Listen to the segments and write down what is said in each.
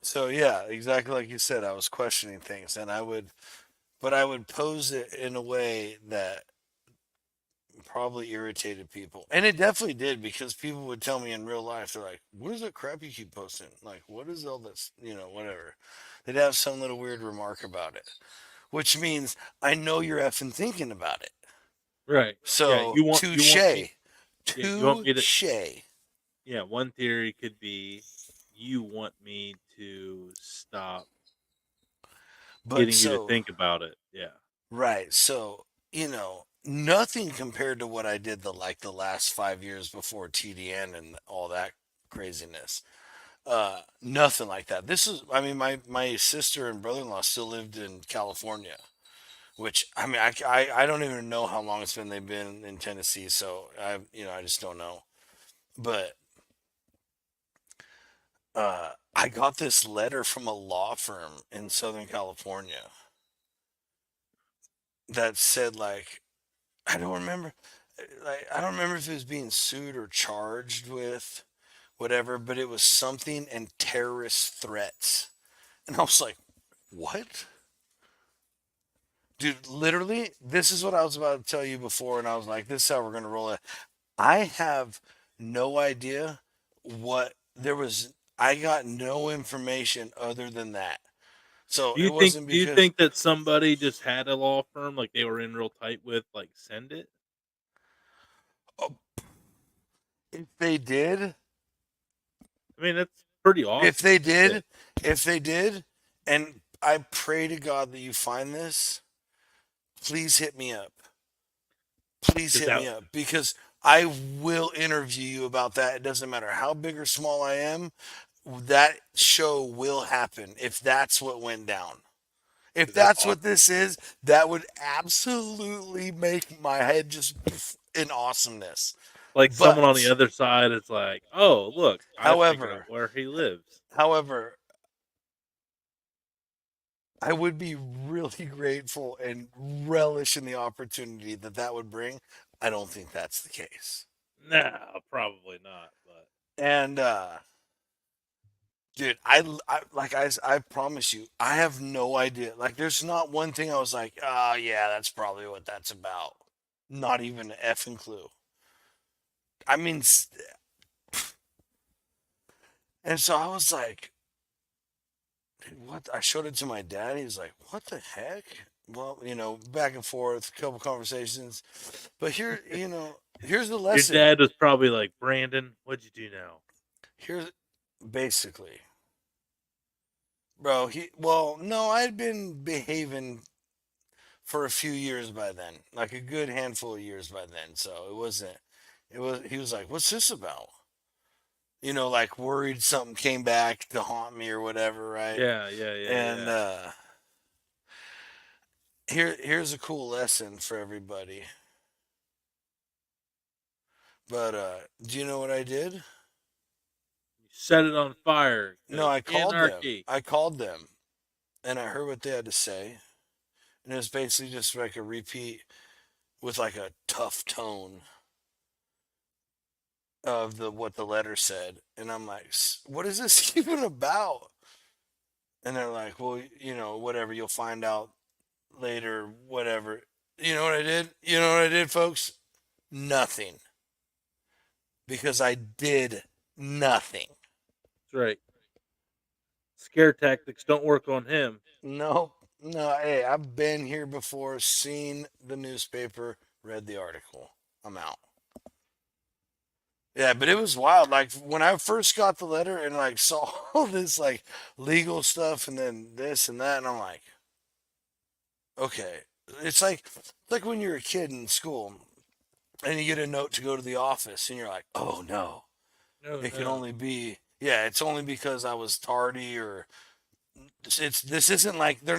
So yeah, exactly like you said, I was questioning things, but I would pose it in a way that probably irritated people, and it definitely did because people would tell me in real life, they're like, "What is that crap you keep posting? Like, what is all this? Whatever." They'd have some little weird remark about it, which means I know you're effing thinking about it. Right. Yeah, So you want me touche, yeah, you want me to touche. yeah, one theory could be you want me to stop But getting you to so think about it. Yeah. right, so nothing compared to what I did the last 5 years before TDN and all that craziness. Nothing like that. This is, I mean, my sister and brother-in-law still lived in California, which I mean, I don't even know how long it's been they've been in Tennessee, so I just don't know. But I got this letter from a law firm in Southern California that said like I don't remember, like I don't remember if it was being sued or charged with whatever, but it was something and terrorist threats, and I was like, what? Dude, literally, this is what I was about to tell you before, and I was like, this is how we're gonna roll it. I have no idea what there was. I got no information other than that. So it wasn't Do you because think that somebody just had a law firm like they were in real tight with like send it? oh, if they did, I mean, that's pretty if awesome they if they did. did, if they did, and I pray to God that you find this, please hit me up. Please 'Cause hit that me up because I will interview you about that. It doesn't matter how big or small I am. That show will happen if that's what went down. If 'cause that's that's what awesome. this is, that would absolutely make my head just in awesomeness. Like someone on the But, other side is like, "Oh, look, I figured out however, where he lives." however, I would be really grateful and relish in the opportunity that that would bring. I don't think that's the case. No, probably not, but And dude, I promise you, I have no idea. Like, there's not one thing I was like, oh yeah, that's probably what that's about. Not even an effing clue. I mean, and so I was like, "Dude, what? I showed it to my dad. He was like, what the heck? Well, back and forth, a couple conversations. But here's the your lesson. dad was probably like, "Brandon, what'd you do now?" Here's basically, bro. Well, no, I'd been behaving for a few years by then, like a good handful of years by then. So it wasn't. It was. He was like, "What's this about?" Like worried something came back to haunt me or whatever, right? Yeah, yeah, yeah, And yeah. here's a cool lesson for everybody. But do you know what I did? You set it on fire No, because I called them. anarchy. I called them, and I heard what they had to say, and it was basically just like a repeat with like a tough tone of the what the letter said, and I'm like, "What is this even about?" And they're like, "Well, whatever. You'll find out later. Whatever." You know what I did? You know what I did, folks? Nothing, because I did nothing. That's right. Scare tactics don't work on him. No, no. Hey, I've been here before, seen the newspaper, read the article. I'm out. Yeah, but it was wild. Like when I first got the letter and like saw all this like legal stuff and then this and that, and I'm like, okay. It's like when you're a kid in school and you get a note to go to the office and you're like, oh no, Oh it can no. only be yeah, it's only because I was tardy or this isn't like they're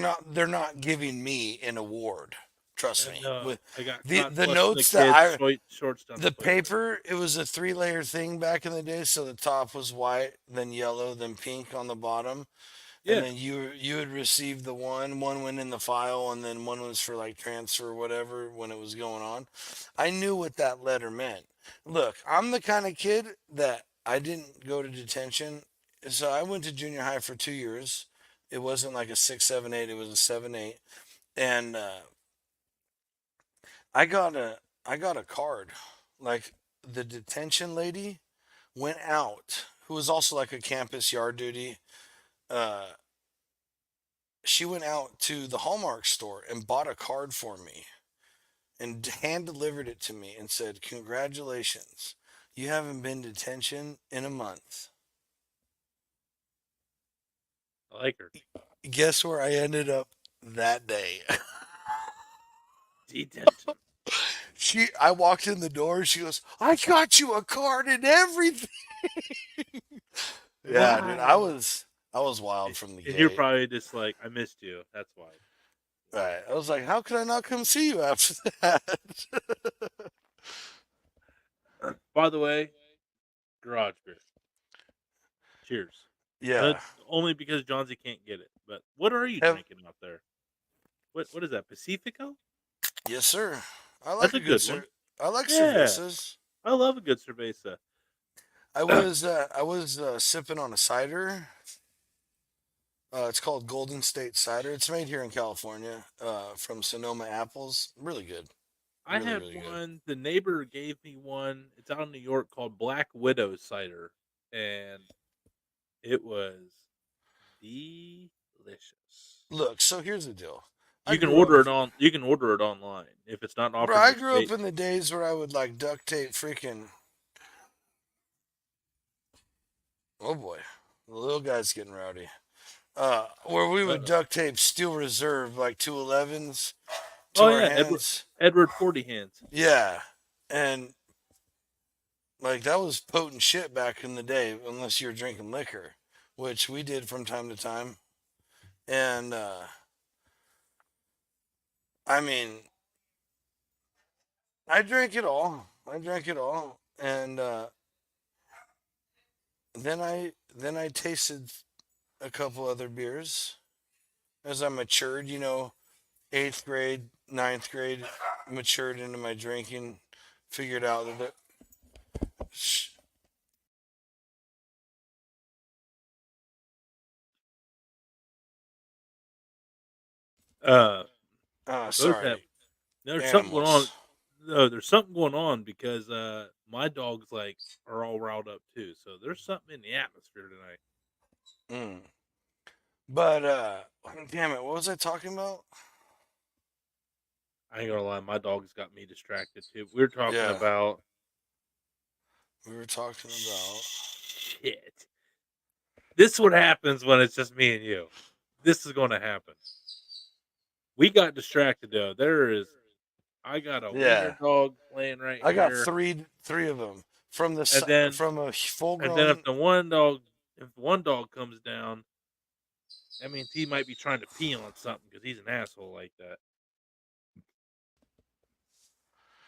not giving me an award. Trust me. No. With I got caught the flushing the notes that kids' I shorts down the the toilet. paper, it was a three-layer thing back in the day, so the top was white, then yellow, then pink on the bottom. And Yeah. then you would receive the one went in the file, and then one was for like transfer or whatever when it was going on. I knew what that letter meant. Look, I'm the kind of kid that I didn't go to detention so I went to junior high for 2 years. It wasn't like a 6, 7, 8. It was a 7, 8, and I got a I got a card. Like the detention lady went out, who was also like a campus yard duty. Uh, she went out to the Hallmark store and bought a card for me and hand delivered it to me and said, "Congratulations, you haven't been to detention in a month." I like her. Guess where I ended up that day? Detention. I walked in the door. She goes, "I got you a card and everything." Yeah, dude, Wow. I was wild from the And you're gate. probably just like, I missed you. That's why. Right. I was like, how could I not come see you after that? By the way, garage beer. Cheers. Yeah. Only because Johnsy can't get it. But what are you Have drinking out there? What is that? Pacifico? Yes, sir. I That's like a a good good one. sir. I like Yeah, cervezas. I love a good cerveza. I was sipping on a cider. It's called Golden State Cider. It's made here in California, from Sonoma apples. Really good. I Really, had really good. one. The neighbor gave me one. It's out in New York called Black Widow cider, and it was delicious. Look, so here's the deal. I You can grew up, order it on. You can order it online if it's not bro. offered in I your grew up state. in the days where I would like duct tape freaking. Oh boy, the little guy's getting rowdy. Where we would Uh-oh. duct tape Steel Reserve like 211s to Oh our yeah, hands. Edward 40 hands. Yeah, and like that was potent shit back in the day, unless you were drinking liquor, which we did from time to time. And I mean, I drank it all. I drank it all, and then I tasted a couple other beers as I matured. Eighth grade, ninth grade, matured into my drinking. Figured out that. Uh, we both have. Sorry, There's something going on. animals. No, there's something going on because my dogs like are all riled up too. So there's something in the atmosphere tonight. Mm. But damn it, what was I talking about? I ain't gonna lie, my dog's got me distracted too. We're talking Yeah, about we were talking about. shit. This is what happens when it's just me and you. This is going to happen. We got distracted though. I got a wiener Yeah, dog playing right I got here, three of them from and then from a full if grown. one dog comes down, that means he might be trying to pee on something because he's an asshole like that.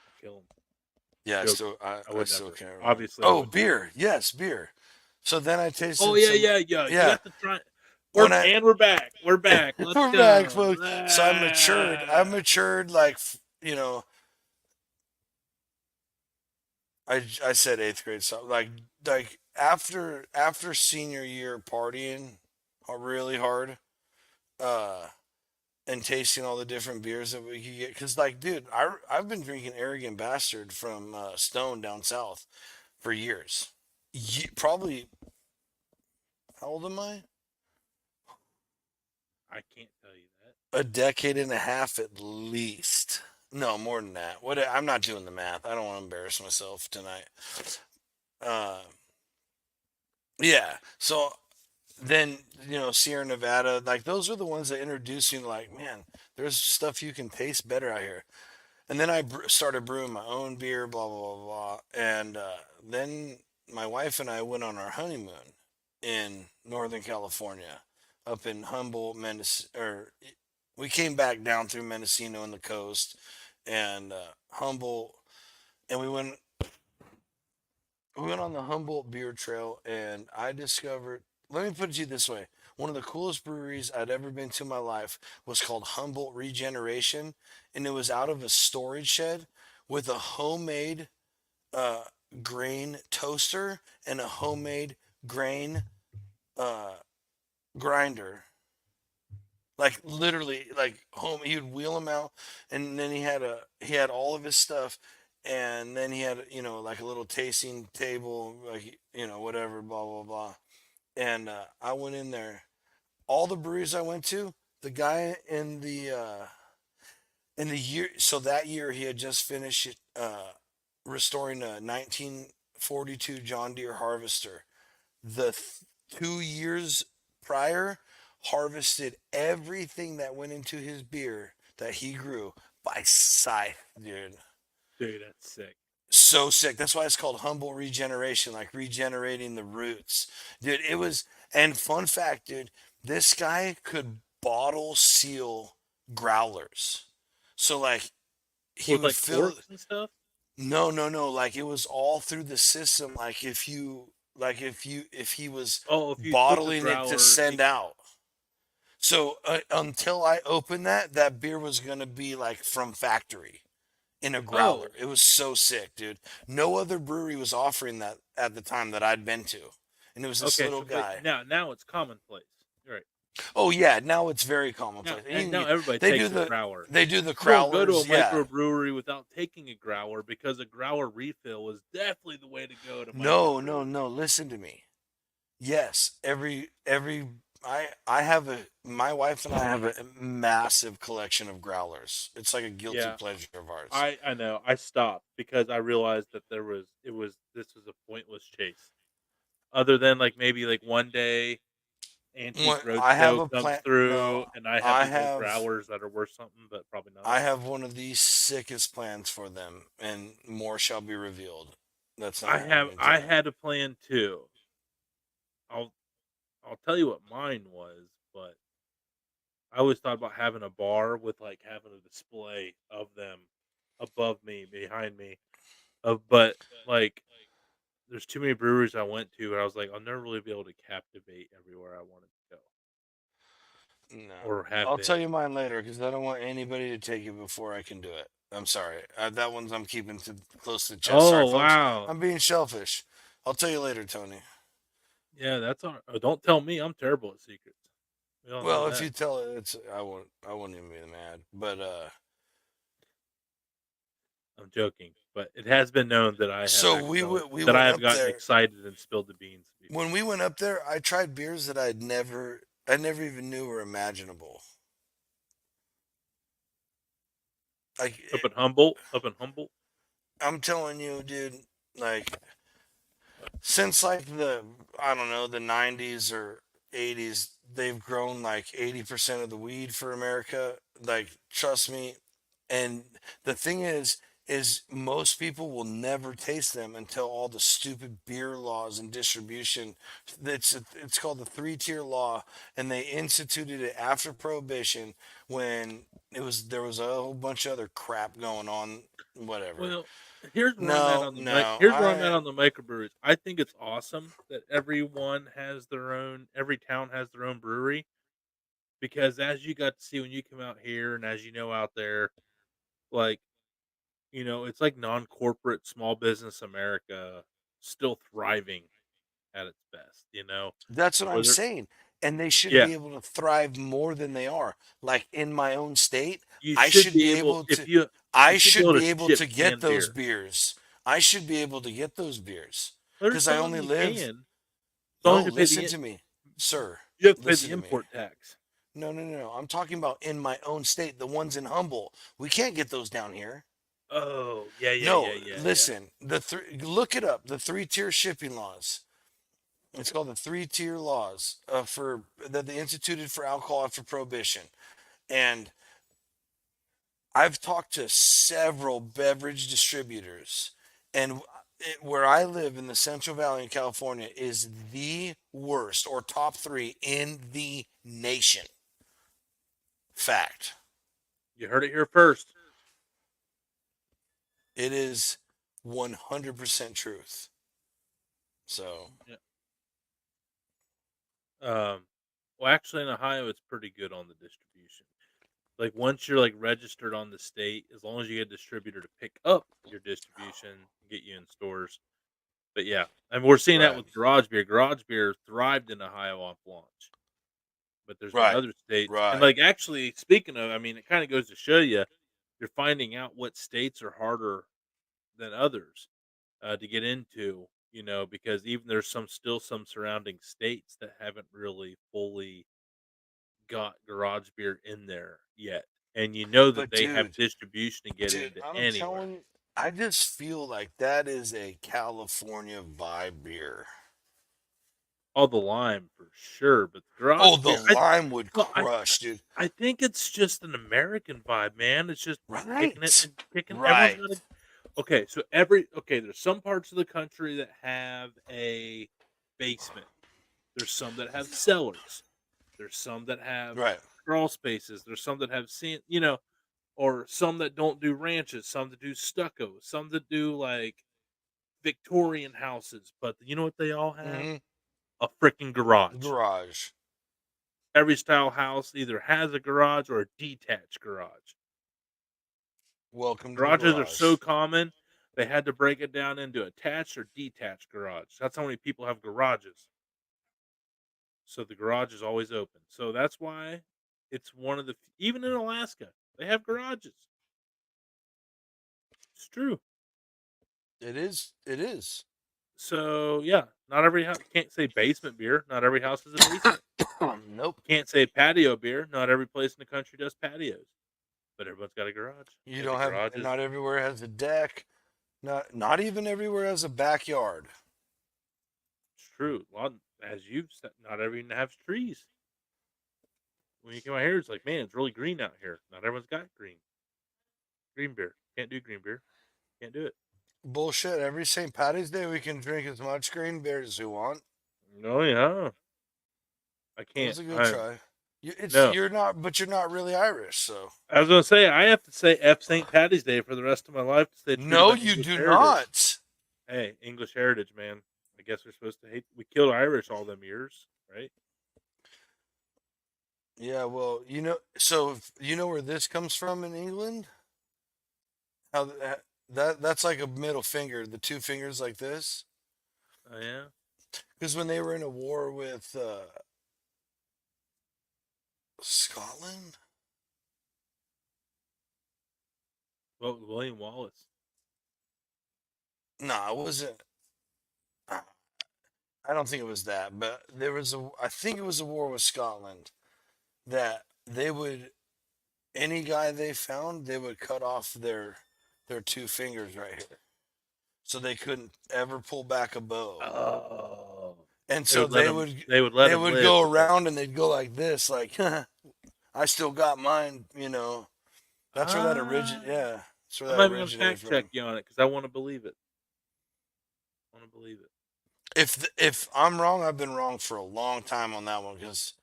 I'll kill him. Yeah, Joke. I I would still never. can't remember. Obviously, I Oh, would never. beer. Yes, beer. So then I Oh tasted yeah, some. yeah, yeah. You Yeah, have to try. when I We're back. We're back. Let's we're back, go. folks. So I matured. I Ah. matured like I said eighth grade. So like after senior year partying, really hard. Uh, and tasting all the different beers that we could get. Because, like, dude, I've been drinking Arrogant Bastard from Stone down south for years. Probably, how old am I? I can't tell you that. A decade and a half at least. No, more than that. I'm not doing the math. I don't want to embarrass myself tonight. Uh, yeah. So then, Sierra Nevada, like those are the ones that introduced me to, like, man, there's stuff you can taste better out here. And then I started brewing my own beer, blah blah blah blah. And then my wife and I went on our honeymoon in Northern California, up in Humboldt, or we came back down through Mendocino and the coast, and Humboldt, and we went on the Humboldt Beer Trail, and I discovered. Let me put it to you this way: one of the coolest breweries I'd ever been to in my life was called Humboldt Regeneration, and it was out of a storage shed with a homemade uh, grain toaster and a homemade grain uh, grinder. Like literally, like home, he would wheel them out, and then he had all of his stuff, and then he had like a little tasting table, like whatever, blah blah blah. And I went in there. All the breweries I went to, the guy in the year, so that year he had just finished restoring a 1942 John Deere Harvester. The 2 years prior, harvested everything that went into his beer that he grew by scythe, dude. Dude, that's sick. So sick. That's why it's called humble regeneration, like regenerating the roots, dude. It was, and fun fact, dude, this guy could bottle seal growlers. So like he With would like fill. corks and stuff. No, no, no. Like it was all through the system. If he was Oh, if you took a bottling it to growler, send out. So until I opened that beer was gonna be like from factory in a growler. oh, It was so sick, dude. No other brewery was offering that at the time that I'd been to, and it was this okay. little So, but guy. now it's commonplace. You're right. Oh yeah, now it's very Now commonplace. And you and can now get, everybody they do takes a the growler. they do the You don't go to a crowlers, yeah. microbrewery without taking a growler because a growler refill is definitely the way to go to No, no, microbrewery. no. Listen to me. Yes, every I have a my wife and I have a massive collection of growlers. It's like a guilty Yeah, pleasure of ours. I know. I stopped because I realized that this was a pointless chase. Other than like maybe like one day Antique I have Roadshow a comes plant. through No, and I have I these old have growlers that are worth something, but probably not. I have one of the sickest plans for them, and more shall be revealed. That's not happening I tonight. had a plan too. I'll I'll tell you what mine was, but I always thought about having a bar with like having a display of them above me, behind me. But like there's too many breweries I went to and I was like, I'll never really be able to captivate everywhere I wanted to go No, or have I'll been. tell you mine later because I don't want anybody to take it before I can do it. I'm sorry. That one's I'm keeping to close to the chest. Sorry, Oh folks. wow. I'm being shellfish. I'll tell you later, Tony. Yeah, that's all. Oh, don't tell me I'm terrible at secrets. We all know Well, if that. you tell it, it's I won't even be mad. But I'm joking, but it has been known that so we I went have up gotten there. excited and spilled the beans When before. we went up there, I tried beers that I never even knew were imaginable. Like Up and humble. I'm telling you, dude. Like since like the I don't know the 90s or 80s, they've grown like 80% of the weed for America. Like trust me. And the thing is most people will never taste them until all the stupid beer laws and distribution. It's called the three-tier law, and they instituted it after prohibition when there was a whole bunch of other crap going on. Whatever. Well, here's where I'm at No, on the no, here's where I'm at I on the microbreweries. I think it's awesome that every town has their own brewery because as you got to see when you come out here and as you know out there, like it's like non-corporate small business America still thriving at its best. That's what I'm Whether saying. And they should yeah, be able to thrive more than they are. Like in my own state, you I should should be be able able to you I should be should able to be able ship to get canned those beer. beers. I should be able to get those beers There's cuz I some only you live. can, as long No, as you pay listen to me, sir. you have to pay the Listen to me. import tax. No, no, no, no. I'm talking about in my own state, the ones in Humble. We can't get those down here. Oh, yeah, yeah, yeah, No, yeah, yeah. listen. Look it up. The three-tier shipping laws. It's called the three-tier laws for that they instituted for alcohol after prohibition. And I've talked to several beverage distributors, and where I live in the Central Valley in California is the worst or top three in the nation. Fact. You heard it here first. It is 100% truth. So, Yeah. Well, actually, in Ohio, it's pretty good on the distribution. Like once you're like registered on the state, as long as you get a distributor to pick up your distribution, get you in stores, But yeah, and we're seeing that Right. with garage beer. Garage beer thrived in Ohio off launch, but there's been Right. other states, and Right. like actually speaking of, I mean, it kind of goes to show you, you're finding out what states are harder than others to get into. Because even there's some surrounding states that haven't really fully got garage beer in there yet, and that But they have dude, distribution to get dude, into I'm anywhere. telling you, I just feel like that is a California vibe beer. All the lime for sure, but garage Oh, the beer, I lime would well, crush, dude. I think it's just an American vibe, man. It's just kicking it Right. and kicking. Everyone's Right. got a so there's some parts of the country that have a basement. There's some that have cellars. There's some that have Right. crawl spaces. There's some that have or some that don't do ranches. Some that do stucco. Some that do like Victorian houses. But you know what they all have? Hmm. A freaking garage. Garage. Every style house either has a garage or a detached garage. Welcome to the Garages are so garage. common, they had to break it down into attached or detached garage. That's how many people have garages. So the garage is always open. So that's why it's one of the even in Alaska, they have garages. It's true. It is. It is. So yeah, not every house, you can't say basement beer. Not every house is a basement. Nope. You can't say patio beer. Not every place in the country does patios. But everyone's got a garage. You And the don't have. garage is Not everywhere has a deck. Not even everywhere has a backyard. it's true. A lot, as you've said, not everyone has trees. When you come out here, it's like, man, it's really green out here. Not everyone's got green beer. Can't do green beer. Can't do it. Bullshit. Every St. Patty's Day, we can drink as much green beer as we want. No, yeah, I can't. Let's go I'm try. no. You're not, but you're not really Irish, so I was gonna say I have to say F St. Patty's Day for the rest of my life to stay true to no, my you English do heritage. not. Hey, English heritage, man. I guess we're supposed to hate. We killed Irish all them years, right? Yeah, well, so you know where this comes from in England? How that's like a middle finger, the two fingers like this. Oh yeah. Because when they were in a war with Scotland, Well, William Wallace. no, it wasn't. I don't think it was that, but there was a. I think it was a war with Scotland that they would any guy they found they would cut off their two fingers right here, so they couldn't ever pull back a bow. Oh, And they so would let they him. would They would let they him would live go because around and they'd go like this, like I still got mine. That's where that origin. ah. Yeah, that's where I'm that not even gonna originated fact check from. you on it because I want to believe it. I want to believe it. If I'm wrong, I've been wrong for a long time on that one. Because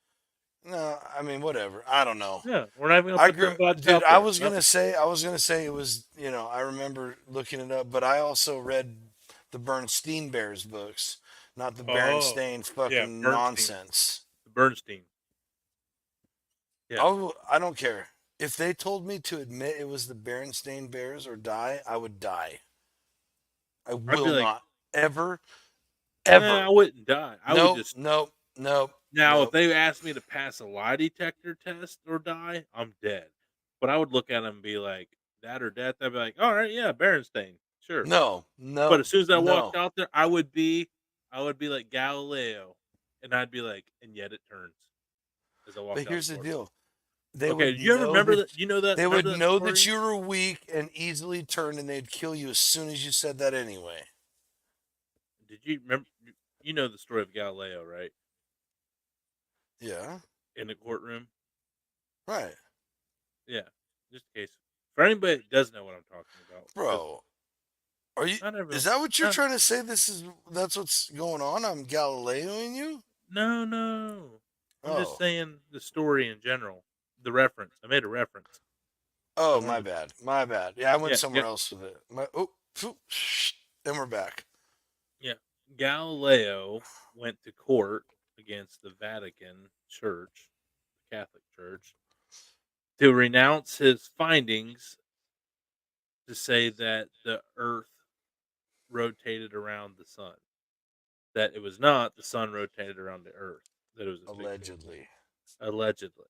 no, I mean whatever. I don't know. Yeah, we're not even gonna I put grew, them vibes dude. out there. Not I was gonna say it was. I remember looking it up, but I also read the Bernstein Bears books, not the oh, Berenstain yeah, fucking Bernstein, nonsense. the Bernstein. Yeah, I don't care. If they told me to admit it was the Berenstain Bears or die, I would die. I I'd be will like, not ever, I ever. wouldn't die. I would Nope, just nope, nope, now if nope. they asked me to pass a lie detector test or die, I'm dead. But I would look at them and be like, that or death. I'd be like, all right, yeah, Berenstain, sure. No, But no, as soon as I walked no. out there, I would be like Galileo, and I'd be like, and yet it turns as I But walked out here's the the door. deal. They Okay, would do you ever know remember that that? You know that? they would Remember that know that story? you were weak and easily turned, and they'd kill you as soon as you said that anyway. Did you remember? You know the story of Galileo, right? Yeah, In the courtroom. right, Yeah, just in case for anybody that doesn't know what I'm talking about, because bro. Are you? not Is everyone. that what you're Not, trying to say? That's what's going on. I'm Galileoing you. no, no. I'm just Oh, saying the story in general. The reference. I made a reference. I oh, my wanted to. bad, my bad. Yeah, I went Yeah, somewhere else with it. Phew, and we're back. yeah. Galileo went to court against the Vatican Church, the Catholic Church, to renounce his findings to say that the Earth rotated around the sun. that it was not. The sun rotated around the Earth. That it was a big full moon. Allegedly. Allegedly.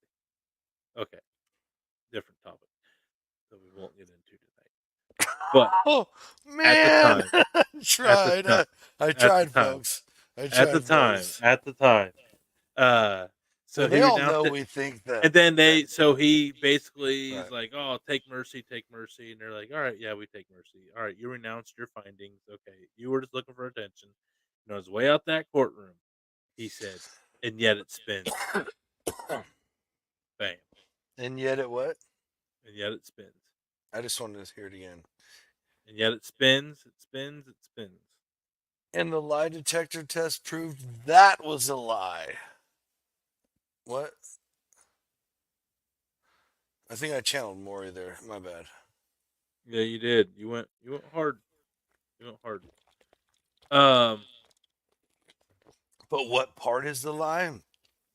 Okay, different topic that we won't get into tonight. But Oh at the man, time, I at the tried. time, I at the tried, time, folks. I at the tried, time, folks. at the time, uh, Well, so they he all renounced know it. we think that And then that so he basically is right. like, "Oh, take mercy," and they're like, "All right, yeah, we take mercy. All right, you renounced your findings. Okay, you were just looking for attention." And on his way out that courtroom, he said, "And yet it spins." Bam. And yet it what? And yet it spins. I just wanted to hear it again. And yet it spins. It spins. It spins. And the lie detector test proved that was a lie. What? I think I channeled Maury there. My bad. Yeah, you did. You went hard. You went hard. Um. But what part is the lie?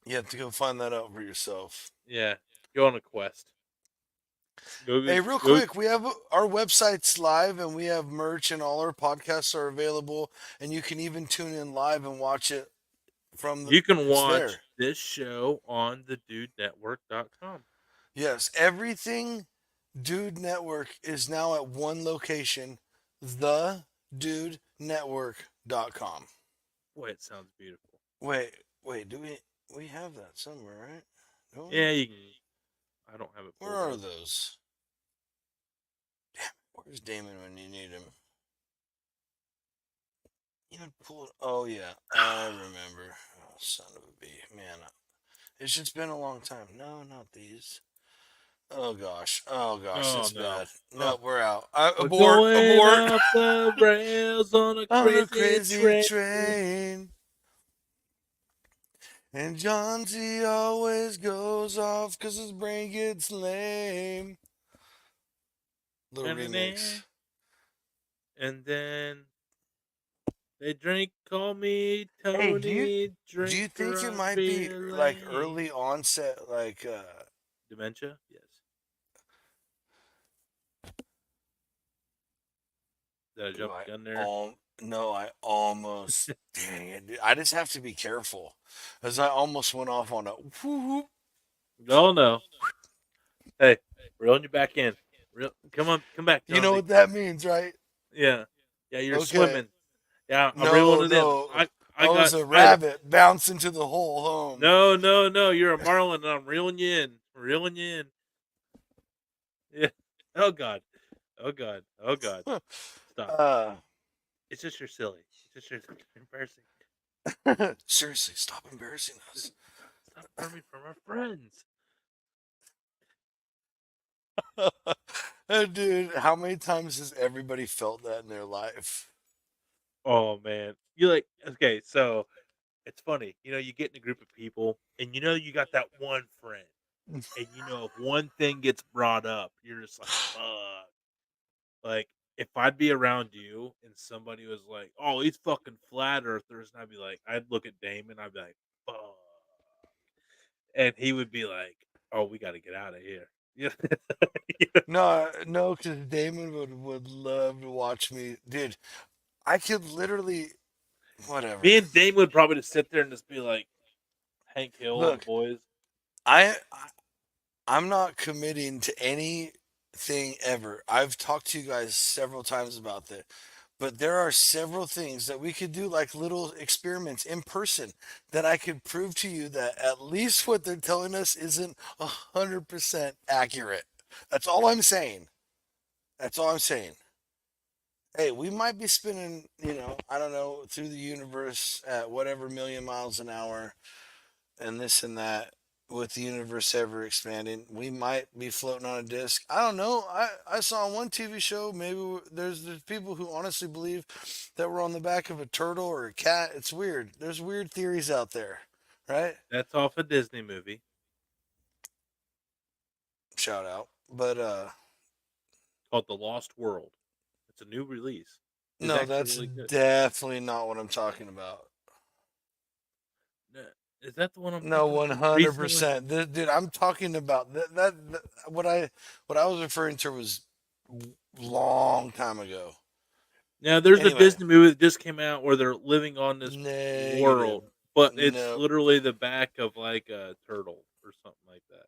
You have to go find that out for yourself. Yeah. Go on a quest. Hey, real Go. quick, we have our website's live and we have merch and all our podcasts are available and you can even tune in live and watch it from You can it's watch there. this show on thedudenetwork.com. Yes, everything Dude Network is now at one location, thedudenetwork.com. Boy, it sounds beautiful. Wait, wait, do we have that somewhere, right? Don't we? Yeah, you can. I don't have it Where pulled are up. those? Where's Damon when you need him? You know, pull it. Oh yeah, I remember. Oh, son of a bee, man! It's just been a long time. No, not these. Oh gosh, Oh it's no. bad. Oh, No, we're out. we're Abort, going abort off the rails on a on a crazy crazy train. train. And Johnsy always goes off 'cause his brain gets lame. Little remix. And then they drink, call me Hey, Tony, do you drinker, think it I might be feel like lame. early onset, Dementia? Yes. Did I do jump I the gun there? all no, I almost dang it. Dude. I just have to be careful. As I almost went off on a whoop. Oh no. Hey, reeling you back in. Come on, come back, You know Johnsy. what that means, right? Yeah. Yeah, you're Okay. swimming. Yeah, I'm reeling No, it in. no. I I was got a spider. rabbit bounced into the hole home. No, no, no. You're a marlin, and I'm reeling you in. Reeling you in. Yeah. Oh God. Oh God. Oh God. Stop. uh, It's just you're silly. It's just you're embarrassing. seriously, stop embarrassing us. Stop farming from our friends. Dude, how many times has everybody felt that in their life? Oh man. You like okay, so it's funny. You get in a group of people and you got that one friend. And if one thing gets brought up, you're just like, fuck. Like, if I'd be around you and somebody was like, "Oh, he's fucking flat earthers," and I'd look at Damon, I'd be like, "Fuck," and he would be like, "Oh, we got to get out of here." Yeah, No, no, because Damon would love to watch me. Dude, I could literally, whatever. me and Damon would probably just sit there and just be like Hank Hill and the Look, boys. I'm not committing to anything ever. I've talked to you guys several times about that. But there are several things that we could do, like little experiments in person, that I could prove to you that at least what they're telling us isn't 100% accurate. That's all I'm saying. That's all I'm saying. Hey, we might be spinning, I don't know, through the universe at whatever million miles an hour and this and that with the universe ever expanding. We might be floating on a disc. I don't know. I saw on one TV show, maybe there's people who honestly believe that we're on the back of a turtle or a cat. It's weird. There's weird theories out there, right? That's off a Disney movie Shout out. But called The Lost World. It's a new release. It's no, actually that's really good. definitely not what I'm talking about. Uh, Is that the one I'm No, thinking of one from hundred recently? percent. Dude, I'm talking about that. What I was referring to was long time ago. Now, there's a Anyway, Disney movie that just came out where they're living on this negative. world, but it's No. literally the back of like a turtle or something like that.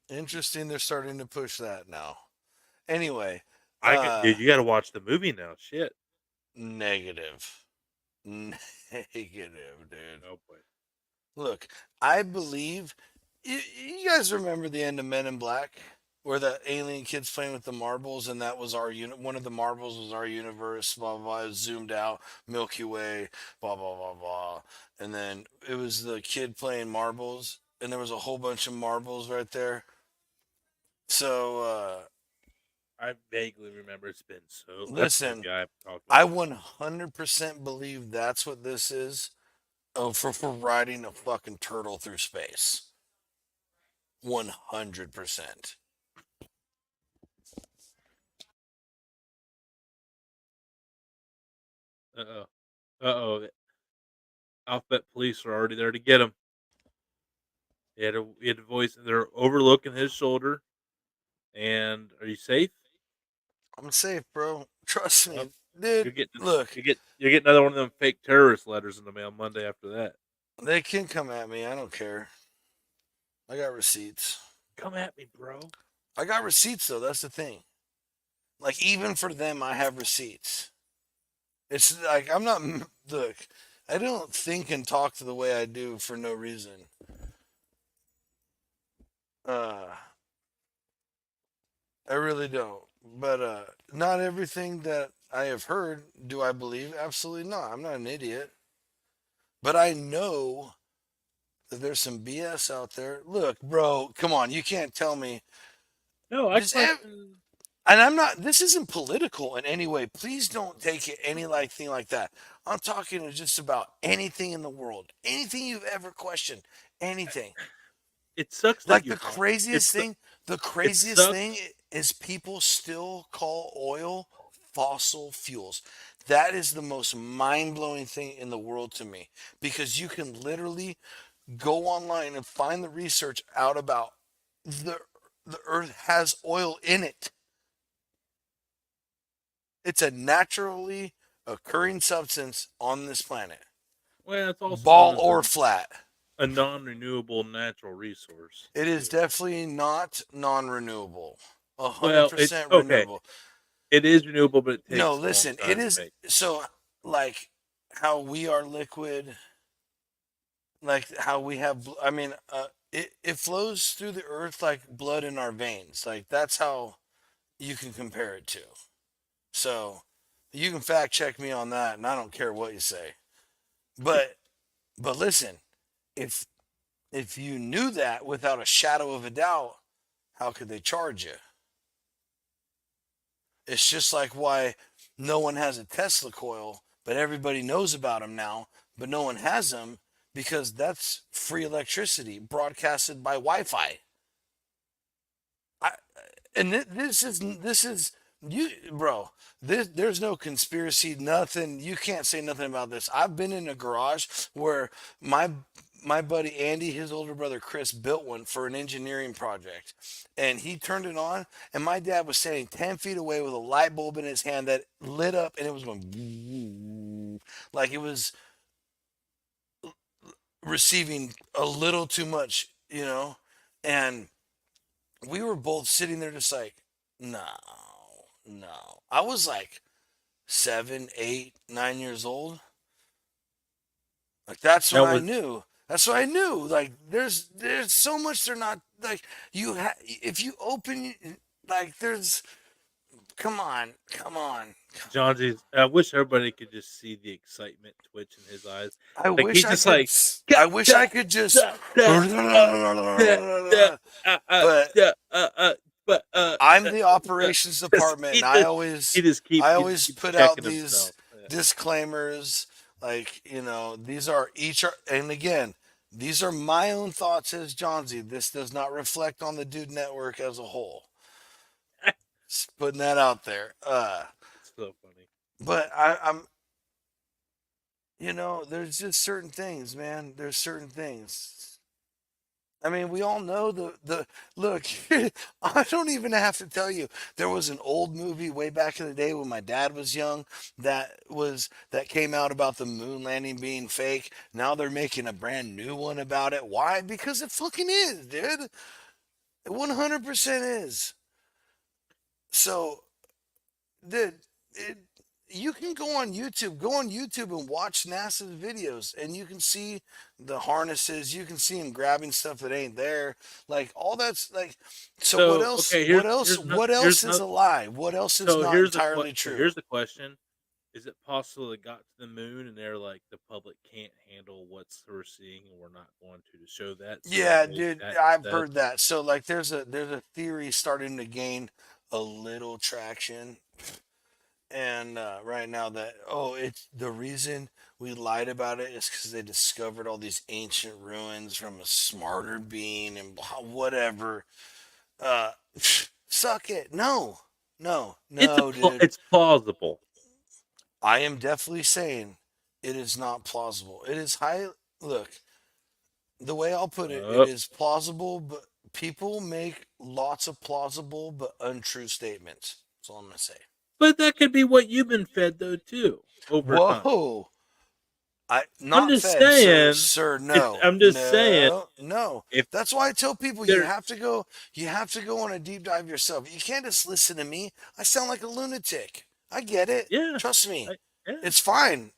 Interesting. They're starting to push that now. Anyway, Dude, you got to watch the movie now. Shit. negative. Negative, dude. Oh boy. Look, I believe you guys remember the end of Men in Black, where the alien kids playing with the marbles, and that was our unit. One of the marbles was our universe. Blah blah blah. It was zoomed out, Milky Way. Blah blah blah blah. And then it was the kid playing marbles, and there was a whole bunch of marbles right there. So I vaguely remember. It's been so. That's a listen, movie I haven't talked about I in a while. 100% believe that's what this is. Oh, for riding a fucking turtle through space. 100%. Uh oh. Uh oh. Alphabet Police are already there to get him. He had a voice. They're overlooking his shoulder. And are you safe? I'm safe, bro. Trust Well, me, dude. you'll get Look, you get another one of them fake terrorist letters in the mail Monday after that. they can come at me. I don't care. I got receipts. Come at me, bro. I got receipts though. That's the thing. Like even for them, I have receipts. It's like I'm not. Look, I don't think and talk the way I do for no reason. Uh, I really don't. But not everything that I have heard do I believe. Absolutely not. I'm not an idiot. But I know that there's some BS out there. Look, bro, come on. You can't tell me. No, I Just question. and I'm not. This isn't political in any way. Please don't take it any like thing like that. I'm talking just about anything in the world, anything you've ever questioned, anything. It sucks that Like you want. It's the it craziest thing sucks. is people still call oil fossil fuels. That is the most mind blowing thing in the world to me because you can literally go online and find the research out about the the earth has oil in it. It's a naturally occurring substance on this planet, Well, it's also known ball as or flat. a non-renewable natural resource It is too. definitely not non-renewable. A hundred Well, it's percent okay. renewable. It is renewable, but it No, takes a long listen, it time to is make. so like how we are liquid, like how we have. I mean, it flows through the earth like blood in our veins. Like that's how you can compare it to. So you can fact check me on that, and I don't care what you say. But listen, if you knew that without a shadow of a doubt, how could they charge you? It's just like why no one has a Tesla coil, but everybody knows about them now, but no one has them because that's free electricity broadcasted by Wi-Fi. I, and this is you, bro. There's no conspiracy, nothing. You can't say nothing about this. I've been in a garage where my buddy Andy, his older brother Chris, built one for an engineering project, and he turned it on, and my dad was standing 10 feet away with a light bulb in his hand that lit up, and it was going like it was receiving a little too much, and we were both sitting there just like, no, no. I was like 7, 8, 9 years old. Like that's when Now I was knew. That's what I knew. Like there's so much they're not like if you open like there's come on. Johnsy? I wish everybody could just see the excitement twitch in his eyes. I Like wish he's I just could like, s- "Gah, I wish I gah, could just da, da, da, da, but da, but I'm the da." operations department and He just I he just always keeps put out checking these himself. Yeah. disclaimers like, these are each are and again, these are my own thoughts as Johnsy. This does not reflect on the Dude Network as a whole. Just putting that out there. It's so funny. But I'm there's just certain things, man. There's certain things. I mean, we all know the look. I don't even have to tell you. There was an old movie way back in the day when my dad was young that came out about the moon landing being fake. Now they're making a brand new one about it. Why? Because it fucking is, dude. It 100% is. So, dude, it, you can go on YouTube and watch NASA's videos, and you can see the harnesses. You can see them grabbing stuff that ain't there. Like all that's like. So what So else? okay, What else? What here's else is no a lie? What else is so not entirely here's true? the question: is it possible it got to the moon and they're like the public can't handle what's we're seeing and we're not going to show that, so they Yeah, made dude, that I've instead? heard that. So like, there's a theory starting to gain a little traction, and right now that it's the reason we lied about it is because they discovered all these ancient ruins from a smarter being and whatever. Uh, suck it. No, no, no, dude. It's plausible. I am definitely saying it is not plausible. It is high. Look, the way I'll put it, it Uh, is plausible, but people make lots of plausible but untrue statements. That's all I'm gonna say. but that could be what you've been fed though too over time. Whoa. I I'm not just fed, sir, saying. sir. If No, I'm just saying, no, no. if That's why I tell people you there, have to go. You have to go on a deep dive yourself. You can't just listen to me. I sound like a lunatic. I get it. yeah, Trust me. I, yeah, It's fine.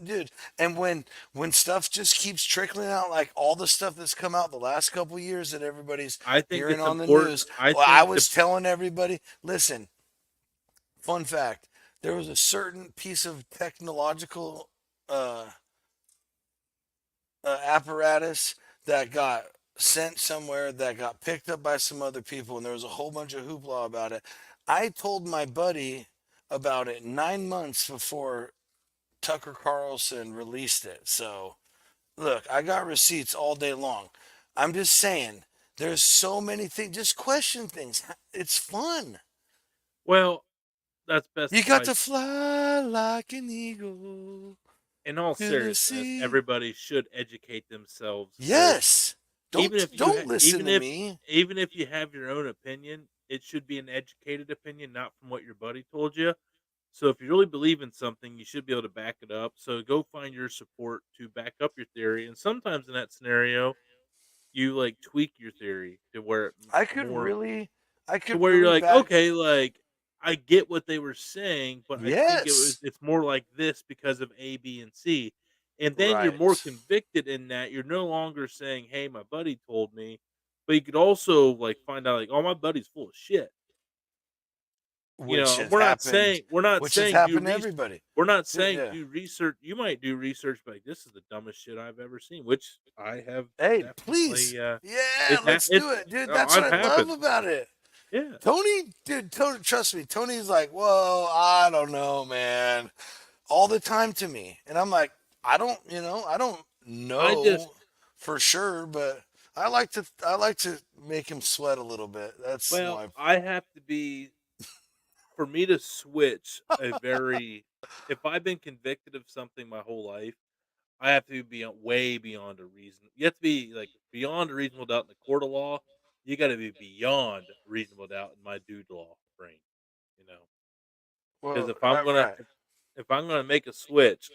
Dude. And when stuff just keeps trickling out, like all the stuff that's come out the last couple years that everybody's I think hearing it's on the important. news. I Well, I think the was telling everybody, listen. Fun fact: there was a certain piece of technological uh, apparatus that got sent somewhere that got picked up by some other people, and there was a whole bunch of hoopla about it. I told my buddy about it 9 months before Tucker Carlson released it. So, look, I got receipts all day long. I'm just saying, there's so many things. Just question things. It's fun. well, that's best You got to advice. fly like an eagle In all to the seriousness, sea. everybody should educate themselves first. Yes. Even if you Don't listen to me. even if you have your own opinion, it should be an educated opinion, not from what your buddy told you. So if you really believe in something, you should be able to back it up. So go find your support to back up your theory. And sometimes in that scenario, you like tweak your theory to where I could more really I to could where you're really like, back. okay, like I get what they were saying, but I think Yes. it's more like this because of A, B, and C. And then you're more Right. convicted in that you're no longer saying, "Hey, my buddy told me," but you could also like find out like, "Oh, my buddy's full of shit." You Which know, has happened we're not which has saying happened to everybody. we're not Yeah, saying yeah. do research. You might do research, but like, this is the dumbest shit I've ever seen, which I have Hey, please. definitely. Yeah, let's It's do it, dude. That's what I've I love happened. about it. Yeah. Tony, trust me. Tony's like, well, I don't know, man, all the time to me, and I'm like, I don't I just know for sure, but I like to make him sweat a little bit. That's Well, my. I have to be for me to switch a very if I've been convicted of something my whole life, I have to be way beyond a reason. You have to be like beyond a reasonable doubt in the court of law. You got to be beyond reasonable doubt in my dude law brain, you know. Because Well, right. if I'm gonna make a switch,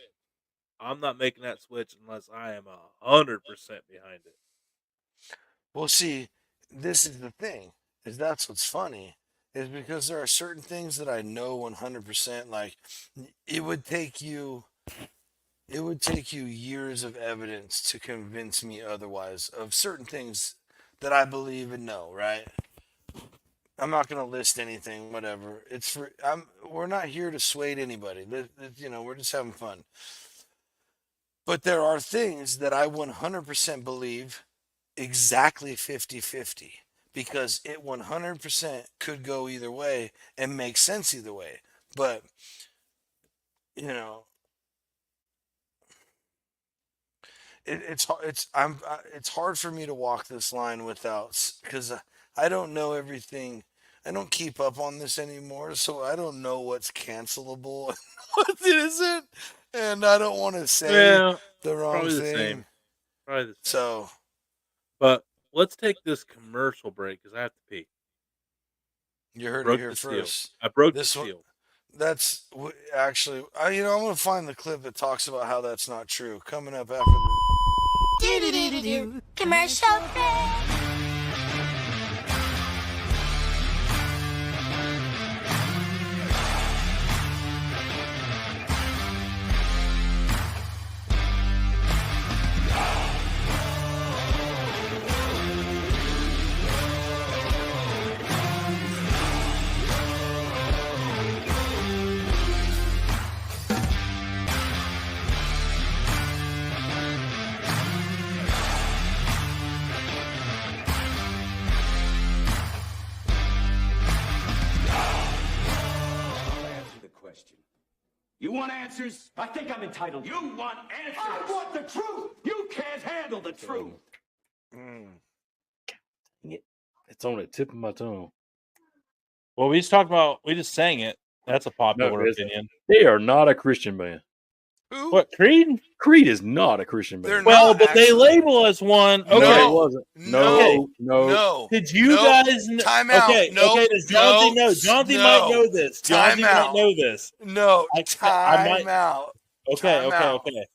I'm not making that switch unless I am 100% behind it. Well, see, this is the thing. Is that's what's funny is because there are certain things that I know 100%. Like, it would take you, it would take you years of evidence to convince me otherwise of certain things that I believe and know. Right? I'm not gonna list anything. Whatever. It's for. We're not here to sway anybody. We're just having fun. But there are things that I 100% believe exactly 50-50 because it 100% could go either way and make sense either way. But, you know, it's hard for me to walk this line without because I don't know everything. I don't keep up on this anymore, so I don't know what's cancelable and what isn't, and I don't want to say Yeah, the wrong probably the thing. same. Probably the same. So, But let's take this commercial break because I have to pee. You heard it Broke here the seal. first. I broke the This one, seal. actually, I'm gonna find the clip that talks about how that's not true. Coming up after the. Commercial break. Answer the question. You want answers? I think I'm entitled. You want answers? I want the truth. You can't handle the truth. It's on the tip of my tongue. Well, we just talked about. We just sang it. That's a popular it's- opinion. They are not a Christian band. Who? What, Creed? Creed is not a Christian band. They're Well, not, but they actually. label us one. Okay. No, it wasn't. No. No. Did you Nope. guys Time out. Okay, Nope. okay, does Johnsy No. know? Johnsy No. might know this. Time Johnsy out. might know this. No. I Time might- out. Okay, Time okay, out. okay.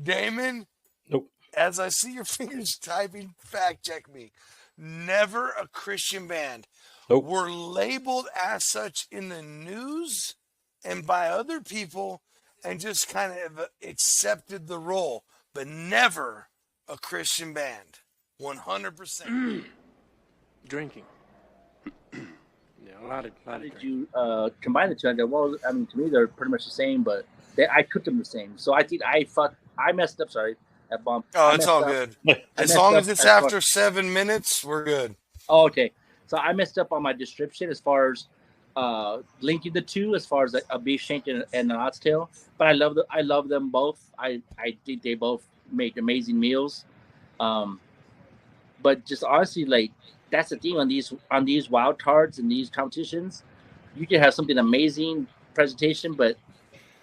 Damon, Nope. as I see your fingers typing, fact check me. Never a Christian band. Nope. Were labeled as such in the news and by other people and just kind of accepted the role, but never a Christian band. 100%. Drinking. Yeah, a lot of How did drinking. you combine the two? I go, well, I mean, to me, they're pretty much the same, but I cooked them the same. So I think I messed up. Sorry, that bomb. Oh, I it's messed all up. good. I As messed long up as it's far- after 7 minutes, we're good. Oh, okay. So I messed up on my description as far as linking the two, as far as a beef shank and an oxtail. But I love them both. I think they both make amazing meals. But just honestly, like, that's the thing on these wild cards and these competitions. You can have something amazing presentation, but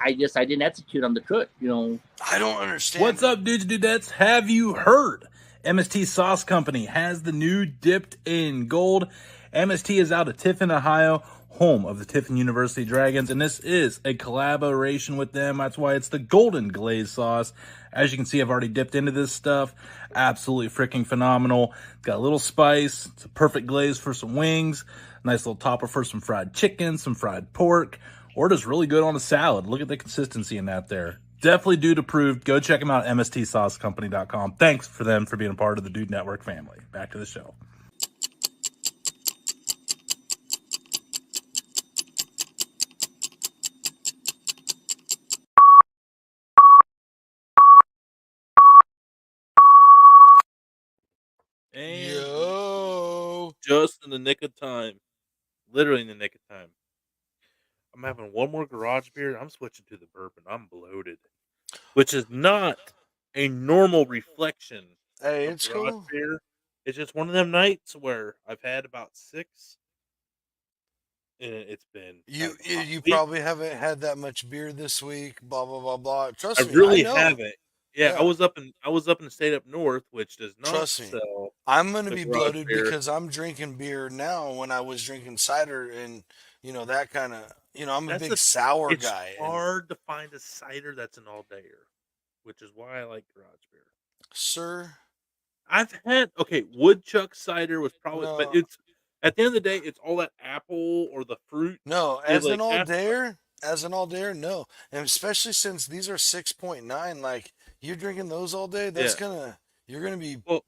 I didn't execute on the cook. I don't understand. What's up, dudes and dudettes? Have you heard? MST Sauce Company has the new Dipped in Gold. MST is out of Tiffin, Ohio, home of the Tiffin University Dragons, and this is a collaboration with them. That's why it's the Golden Glaze Sauce. As you can see, I've already dipped into this stuff. Absolutely freaking phenomenal. It's got a little spice. It's a perfect glaze for some wings. Nice little topper for some fried chicken, some fried pork, or just really good on a salad. Look at the consistency in that there. Definitely dude approved. Go check them out at mstsaucecompany.com. Thanks for them for being a part of the Dude Network family. Back to the show. And Yo. just in the nick of time. Literally in the nick of time. I'm having one more garage beer. I'm switching to the bourbon. I'm bloated. Which is not a normal reflection Hey, of it's garage cool. beer. It's just one of them nights where I've had about 6. And it's been You kind of a hot you week. probably haven't had that much beer this week. Blah blah blah blah. Trust I me, really I know. haven't. Yeah, Yeah. I was up in the state up north, which does not Trust me. sell. I'm gonna the be garage bloated beer. because I'm drinking beer now. When I was drinking cider and that kind of I'm a That's big the- sour It's guy. and- hard to find a cider that's an all dayer, which is why I like garage beer. Sir, I've had woodchuck cider was probably, but No. it's at the end of the day, it's all that apple or the fruit. no, It's as an like all after- dayer, no, and especially since these are 6.9, like you're drinking those all day, you're gonna be Well,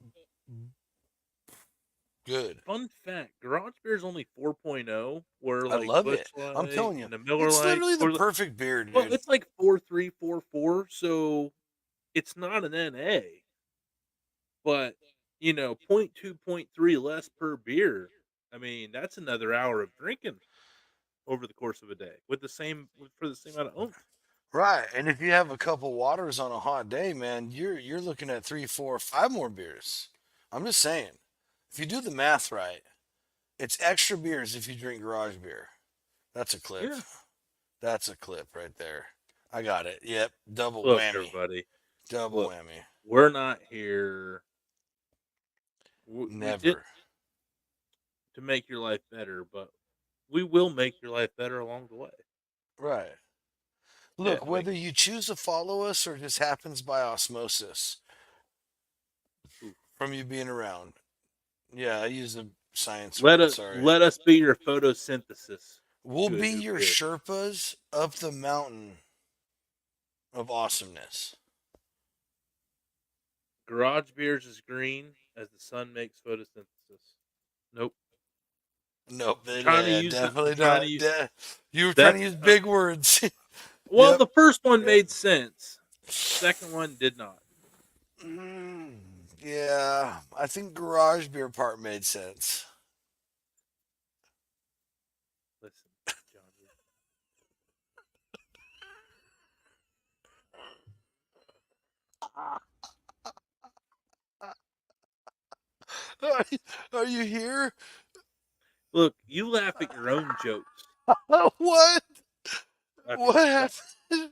good. fun fact: garage beer is only 4.0, where I like love Busch it. I'm Light telling you, and the Miller it's Lite, literally the or perfect beer, dude. well, it's like 4.3, 4.4, so it's not an NA, but 0.2, 0.3 less per beer. I mean, that's another hour of drinking over the course of a day for the same amount of oomph. Right, and if you have a couple waters on a hot day, man, you're looking at 3, 4, 5 more beers. I'm just saying, if you do the math right, it's extra beers if you drink garage beer. That's a clip. Yeah. That's a clip right there. I got it. Yep, double Look, whammy. everybody, Double look. whammy. we're not here We did Never. to make your life better, but we will make your life better along the way. Right. Yeah, Look, I mean, whether you choose to follow us or just happens by osmosis ooh. from you being around. Yeah, I use a science let word. us Sorry. let us be your photosynthesis We'll to a be new your beer. Sherpas up the mountain of awesomeness. Garage beers is green as the sun makes photosynthesis. Nope. Nope, I'm trying to use the. I'm definitely trying to not. use You were trying to that's. use big words. Well, Yep. the first one Yep. made sense. Second one did not. Mm, yeah, I think garage beer part made sense. Listen, Johnsy. Are are you here? Look, you laugh at your own jokes. What? Laugh at What yourself. happened?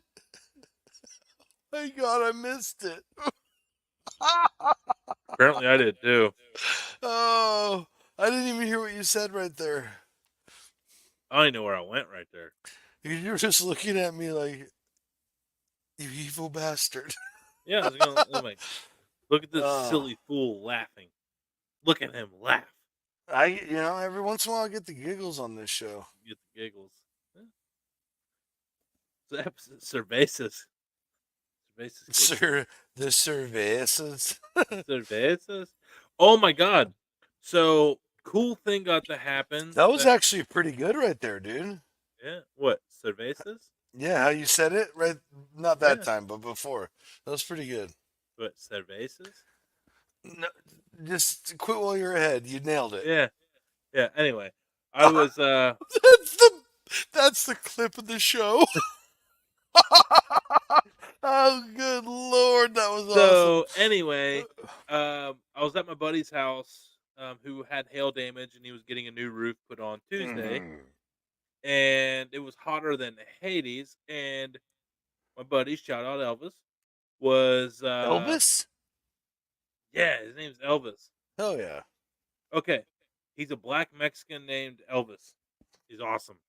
My God, I missed it. Apparently, I did too. Oh, I didn't even hear what you said right there. I know where I went right there. You were just looking at me like, you evil bastard. Yeah, I was gonna. I'm like, look at this Oh, silly fool laughing. Look at him laugh. every once in a while I get the giggles on this show. You get the giggles. Yeah. Cervezas. Cervezas kick in. Sir, the cervezas. Cervezas. Oh my god. So cool thing got to happen. That was That actually pretty good right there, dude. yeah. What cervezas? Yeah, how you said it, right? Not that Yeah. time, but before. That was pretty good. What cervezas? No, just quit while you're ahead. You nailed it. Yeah. Yeah. Anyway, I was that's the that's the clip of the show. Oh, good lord, that was awesome. so anyway, I was at my buddy's house who had hail damage and he was getting a new roof put on Tuesday Mhm. and it was hotter than Hades and my buddy, shout out Elvis, was Elvis? yeah, his name's Elvis. Hell yeah. Okay. He's a black Mexican named Elvis. He's awesome.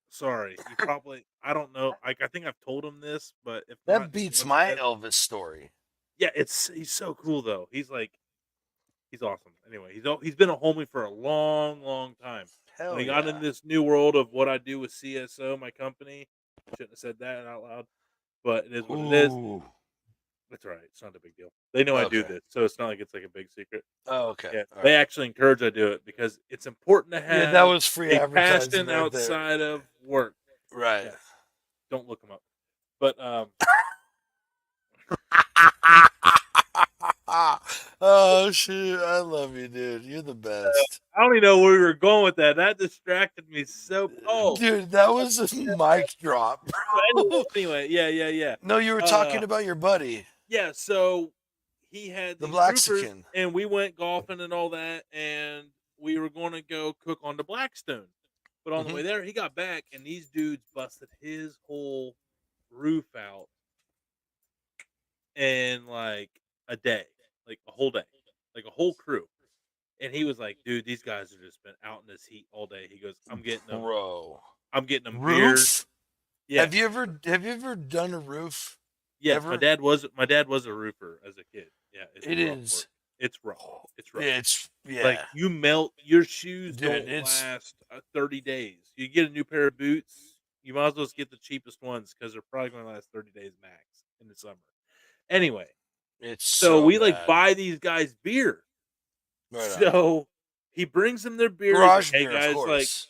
Sorry. You probably I don't know. I think I've told him this, but if That not, just beats once my said. Elvis story. Yeah, he's so cool though. He's awesome. Anyway, he's been a homie for a long, long time. When Hell he got in yeah. this new world of what I do with CSO, my company, shouldn't have said that out loud, but it is what it is. Ooh. That's all right. It's not a big deal. They know I do Okay. this, so it's not like it's like a big secret. Oh, okay. Yeah, All they right. actually encourage I do it because it's important to Yeah, that have was free a advertising passion right there. outside of work. Right. Yeah, don't look them up. But Oh shoot, I love you, dude. You're the best. I don't even know where we were going with that. That distracted me so. Oh, Dude, that was a mic drop. anyway, yeah. No, you were Uh, talking about your buddy, yeah. So he had the these roofers, Blaxican. and we went golfing and all that, and we were going to go cook on the Blackstone. But on the Hmm. way there, he got back, and these dudes busted his whole roof out in like a day, like a whole day, like a whole crew. And he was like, "Dude, these guys have just been out in this heat all day." He goes, "I'm getting them. Bro. I'm getting them beers." Roof? Yeah, Have you ever done a roof? yes. My Ever? dad was a roofer as a kid. Yeah, it's It rough work. is. It's rough. It's rough. It's Like yeah. you melt your shoes Dude, don't it's last 30 days. You get a new pair of boots, you might as well just get the cheapest ones because they're probably going to last 30 days max in the summer. Anyway, it's so so we like bad. buy these guys beer. Right on. So he brings them their beer. He's like, Garage "Hey beer, of guys, like course.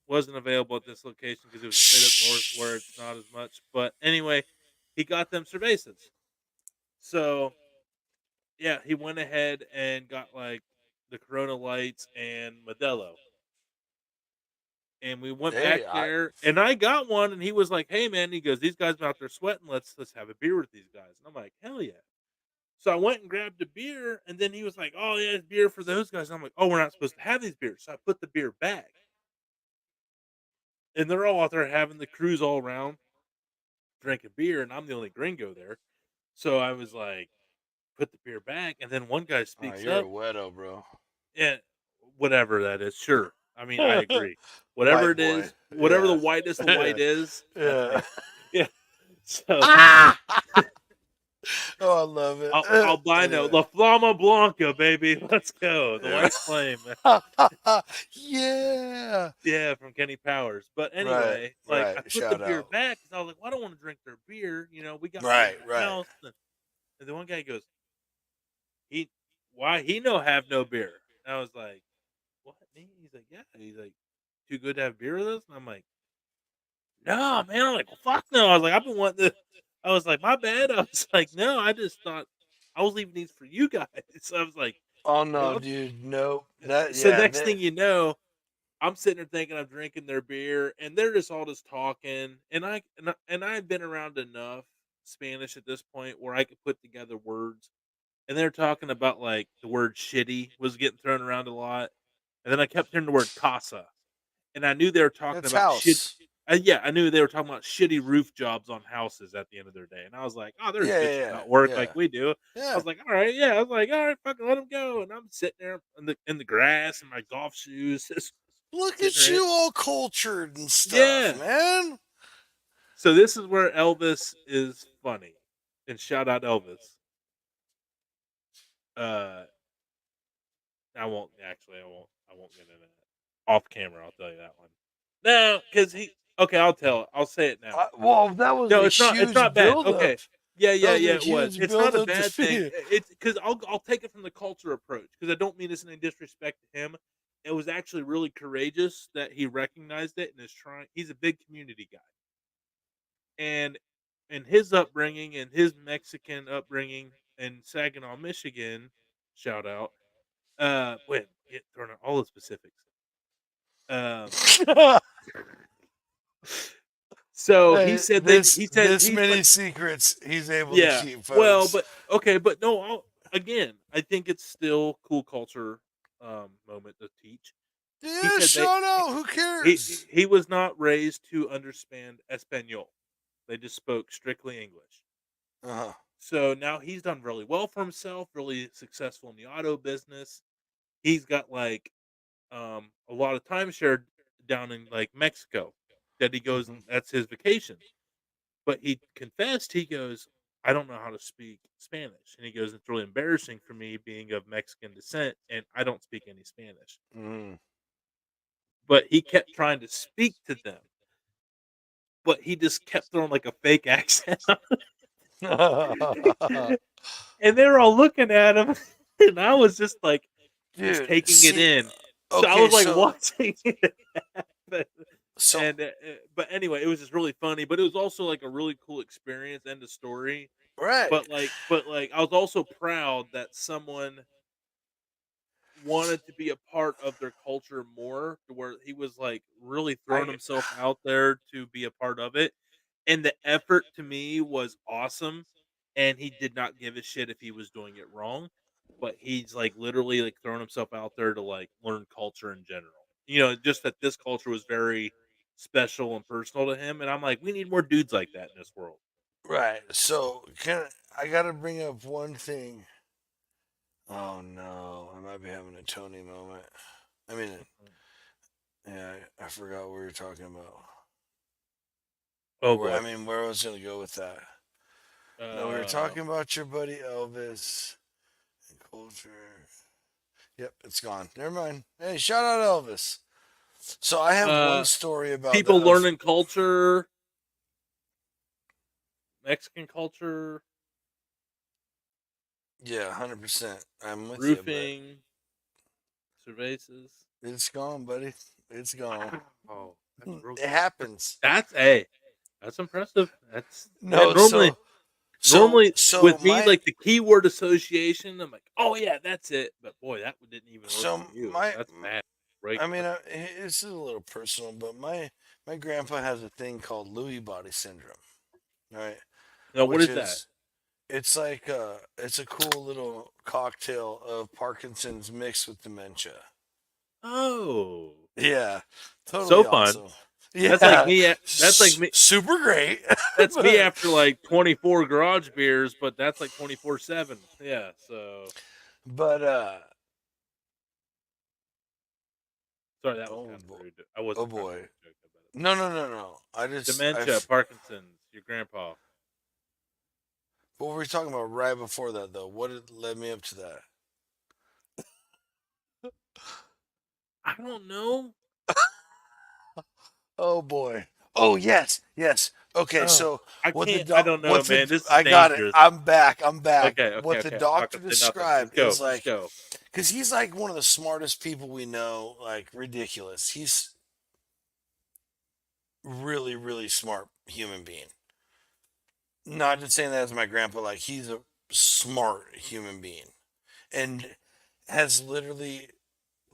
wasn't available at this location because it was straight up north where it's not as much." But anyway, he got them cervezas. So yeah, he went ahead and got like the Corona Lights and Modelo. And we went back Hey, there, and I got one, and he was like, "Hey, man," he goes, "These guys been out there sweating. Let's have a beer with these guys." And I'm like, "Hell yeah!" So I went and grabbed a beer, and then he was like, "Oh yeah, it's beer for those guys." And I'm like, "Oh, we're not supposed to have these beers." So I put the beer back, and they're all out there having the cruise all around drinking beer, and I'm the only gringo there. So I was like, put the beer back, and then one guy Oh, speaks you're a up. weirdo, bro. Yeah, whatever that is. Sure. I mean, I agree. Whatever White it boy. is, whatever the Yeah. whitest of Yeah. white is, that's Yeah. me. Yeah. So Oh, I love it. albino, Anyway. La Flama Blanca, baby. Let's go. The Yeah. white flame. Yeah. Yeah, from Kenny Powers. But Right. anyway, like Right. I put the Shout beer out. back because I was like, well, I don't want to drink their beer. You know, we got beer Right. in the Right. house. And the one guy goes, he why he no have no beer? And I was like, what? Me? He's like, yeah. He's like, too good to have beer with us? And I'm like, no, man. I'm like, well, fuck no. I was like, I've been wanting to. I was like, my bad. I was like, no, I just thought I was leaving these for you guys. So I was like, Oh you no, know. dude. Nope. That. So Yeah. next thing you know, I'm sitting there thinking I'm drinking their beer, and they're just all just talking. And I've been around enough Spanish at this point where I could put together words. And they're talking about like the word "shitty" was getting thrown around a lot, and then I kept hearing the word "casa," and I knew they were talking That's about shit. house. Yeah, I knew they were talking about shitty roof jobs on houses at the end of their day, and I was like, "Oh, they're Yeah. bitching Yeah. about work Yeah. like we do." I Yeah. was like, "All right, yeah." I was like, "All right, fucking let them go." And I'm sitting there in the grass in my golf shoes, just Look sitting at there. you, all cultured and stuff, Yeah. man. So this is where Elvis is funny, and shout out Elvis. Uh, I won't actually. I won't get into that off camera. I'll tell you that one. No, because he. Okay, I'll tell it. I'll say it now. Well, that was No, a it's not. It's huge not bad. buildup. Okay. Yeah, That yeah, was yeah. a It was. huge It's not a buildup to bad thing. fear. It's because I'll take it from the culture approach because I don't mean this in any disrespect to him. It was actually really courageous that he recognized it and is trying. He's a big community guy, and his upbringing and his Mexican upbringing in Saginaw, Michigan. Shout out. Wait, get thrown out all the specifics. Um, so he Hey, said they. this He said this he's many like, secrets he's able to yeah. keep, Well, folks. but okay, but no. Again, I think it's still cool culture moment to teach. He Yeah, said they. shout out. Who cares? He was not raised to understand Espanol. They just spoke strictly English. Uh-huh. So now he's done really well for himself, really successful in the auto business. He's got like a lot of timeshare down in like Mexico that he goes. Mhm. That's his vacation. But he confessed. He goes, I don't know how to speak Spanish, and he goes, it's really embarrassing for me being of Mexican descent, and I don't speak any Spanish. Mm. But he kept trying to speak to them, but he just kept throwing like a fake accent, and they were all looking at him, and I was just like, just Dude, taking it see, in. So I okay, was like so watching it happen. so And but anyway, it was just really funny. But it was also like a really cool experience and a story. right, But I was also proud that someone wanted to be a part of their culture more, to where he was like really throwing I himself out there to be a part of it. And the effort to me was awesome. And he did not give a shit if he was doing it wrong. But he's like literally like throwing himself out there to like learn culture in general. You know, just that this culture was very special and personal to him. And I'm like, we need more dudes like that in this world. right. So I gotta bring up one thing. Oh no, I might be having a Tony moment. I mean, yeah, I forgot what we were talking about. Oh Where I boy. mean, where I was gonna go with that. No, we were Uh, talking about your buddy Elvis and culture. Yep, it's gone. Never mind. Hey, shout out Elvis. So I have one uh, story about the people learning culture, Mexican culture, Yeah, 100%. I'm with you, but roofing, cervezas. it's gone, buddy. It's gone. Oh, that's real. It happens. That's impressive. No, Normally, so with me, my like the keyword association, I'm like, oh yeah, that's it. But boy, that one didn't even work so for you. my That's bad. Right? I mean, this is a little personal, but my grandpa has a thing called Lewy body syndrome. All right, No, what which is that? is it's like it's a cool little cocktail of Parkinson's mixed with dementia. Oh, Yeah, so totally fun. awesome. Yeah, That's like me. That's like me. Super great. That's me after like 24 garage beers, but that's like 24/7. Yeah. So But sorry, that was oh kind of boy, rude. I oh wasn't trying to boy. make a joke about it. No, no, no, no. Dementia, Parkinson's, your grandpa. What were we talking about right before that though? What led me up to that? I don't know. Oh boy. Oh yes, yes. Okay, Oh, so I what the can't. I don't know, what the man. This is I got it. dangerous. I'm back. I'm back. Okay, okay, What the okay. I'm not doctor gonna say nothing. Just described go. is Just like, go. because he's like one of the smartest people we know. Like ridiculous. He's really, really smart human being. Not just saying that as my grandpa. Like he's a smart human being and has literally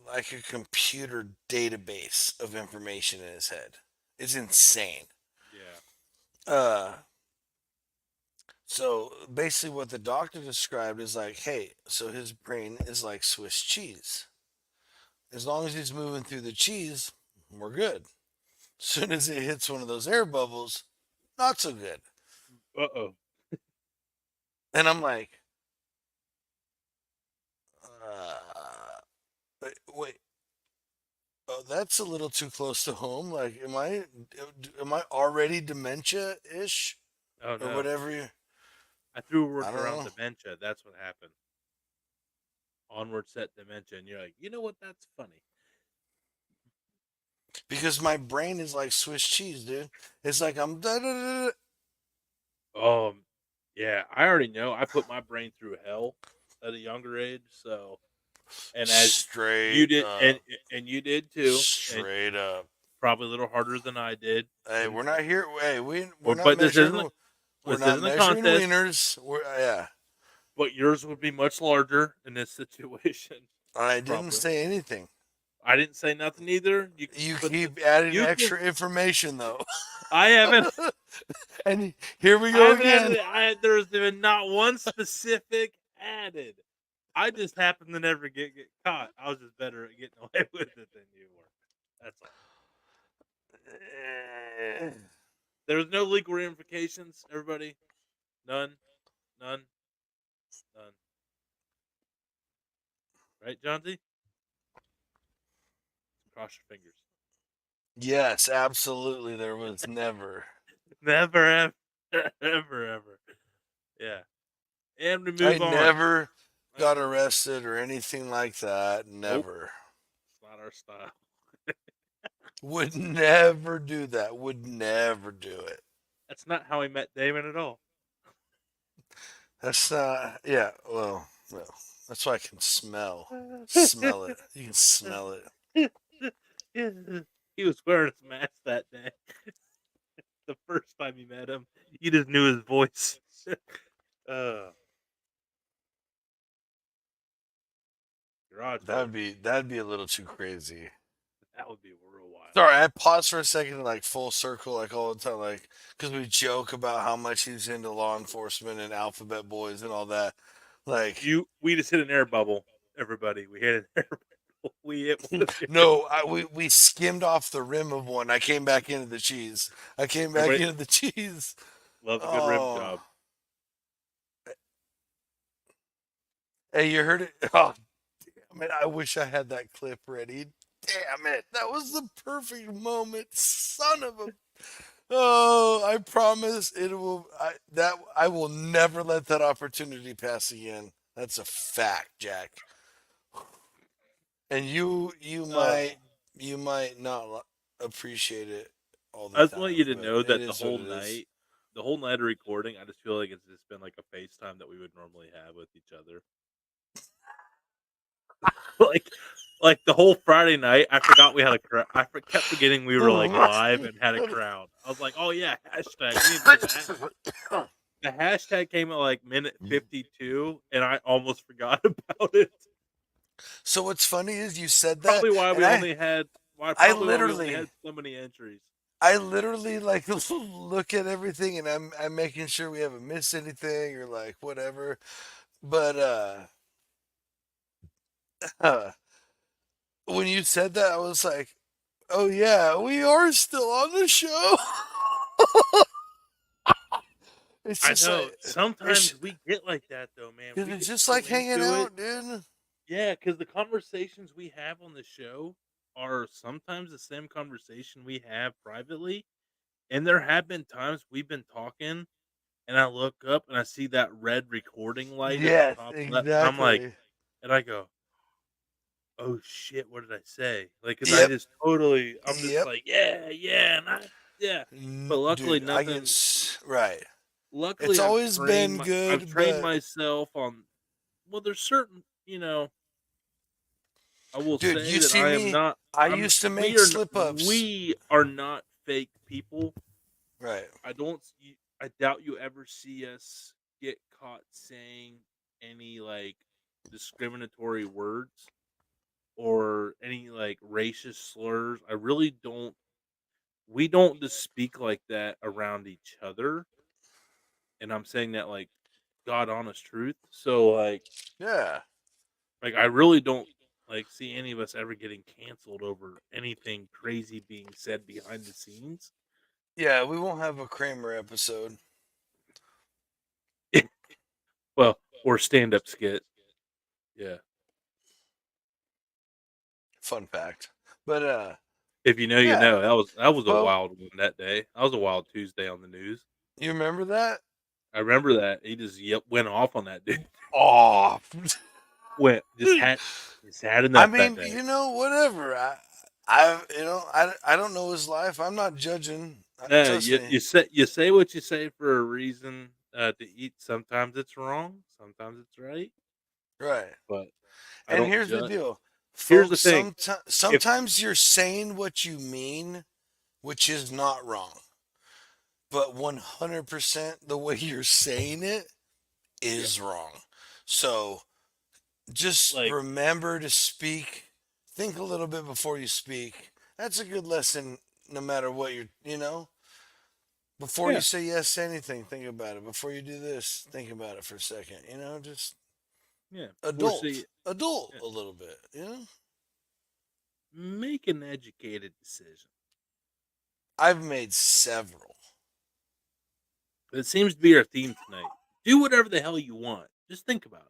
like a computer database of information in his head. It's insane. Yeah. Uh, so basically, what the doctor described is like, hey, so his brain is like Swiss cheese. As long as he's moving through the cheese, we're good. Soon as it hits one of those air bubbles, not so good. Uh-oh. And I'm like, wait, oh, that's a little too close to home. Like, am I already dementia ish Oh or no. whatever you? I threw a word I don't around know. dementia. That's what happened. Onward set dementia, and you're like, you know what? That's funny. Because my brain is like Swiss cheese, dude. It's like I'm da, da, da, da. Yeah, I already know. I put my brain through hell at a younger age, so and as you Straight did, up, and you did too, and straight up. probably a little harder than I did. Hey, And we're not here. Hey, we're or, not but measuring. We're this not isn't a measuring contest. wieners. We're yeah. But yours would be much larger in this situation, I didn't probably. say anything. I didn't say nothing either. You But keep adding you can. extra information though, I haven't. and here we I go haven't again. added. There's been not one specific added. I just happened to never get caught. I was just better at getting away with it than you were. That's all. There was no legal ramifications. Everybody, none, none, none. Right, Johnsy? Cross your fingers. Yes, absolutely. There was never. Never, ever, ever, ever. Yeah, and we I move on. never got arrested or anything like that. Nope, Never. it's not our style. Would never do that. Would never do it. That's not how we met Damon at all. That's not. Yeah. Well. That's why I can smell it. You can smell it. He was wearing his mask that day. The first time you met him, you just knew his voice. uh, garage That'd beer. be a little too crazy. That would be real wild. Sorry, I paused for a second, like full circle, like all the time, like because we joke about how much he's into law enforcement and alphabet boys and all that. Like, We just hit an air bubble. Everybody, we hit an air bubble. We hit one of the air no, we skimmed off the rim of one. I came back into the cheese. I came back Everybody into the cheese. loves a good rim Oh, job. hey, you heard it? Oh, damn it! I wish I had that clip ready. Damn it! That was the perfect moment. Son of a. Oh, I promise it will. I will never let that opportunity pass again. That's a fact, Jack. And Uh, you might not appreciate it all the I just want you time, to but know it that is what it is. the whole night of recording, I just feel like it's just been like a FaceTime that we would normally have with each other. like, like the whole Friday night, I forgot we had a crowd. Kept forgetting we were like live and had a crowd. I was like, oh yeah, hashtag. We need to do that. The hashtag came at like minute 52, and I almost forgot about it. So what's funny is you said that, Probably why and we only had I probably why we only literally had so many entries. I literally like look at everything and I'm making sure we haven't missed anything or like whatever. But uh when you said that I was like Oh yeah, we are still on the show. It's I just know. like it's Sometimes we get like that though, man. We it's get just so like hanging into it. out, dude. Yeah, because the conversations we have on the show are sometimes the same conversation we have privately. And there have been times we've been talking and I look up and I see that red recording light at the Yes, top left, and I'm like, exactly. and I go, "Oh shit, what did I say?" Like, cause I Yep, just totally, I'm just yep. like, "Yeah, yeah," and yeah. But luckily, Dude, I get nothing. right. It's Luckily, always been I've good, trained but myself on. Well, there's certain, I will dude, say you that see I am me. not. I I'm. used to We make are. slip ups. We are not fake people. Right. I don't. I doubt you ever see us get caught saying any like discriminatory words or any like racist slurs. I really don't. We don't just speak like that around each other, and I'm saying that like God honest truth. So Yeah. I really don't like see any of us ever getting canceled over anything crazy being said behind the scenes. Yeah, we won't have a Kramer episode. Well, or stand up skit. Yeah. Fun fact. But If you know, you yeah. know. That was a Well, wild one that day. That was a wild Tuesday on the news. you remember that? I remember that he just went off on that dude. Oh. Went just had I enough that mean, day. whatever. I don't know his life. I'm not judging. Trust You me. you say what you say for a reason. To eat, sometimes it's wrong, sometimes it's right. Right. But I And don't here's the judge. deal, Here's the folks. thing: if Sometimes you're saying what you mean, which is not wrong. But 100% the way you're saying it yeah, is wrong. So just like remember to speak. Think a little bit before you speak. That's a good lesson no matter what you're. Before you yeah, say yes to anything, think about it. Before you do this, think about it for a second. Just yeah, foresee adult. it. Adult Yeah. a little bit. Make an educated decision. I've made several. It seems to be our theme tonight. Do whatever the hell you want. Just think about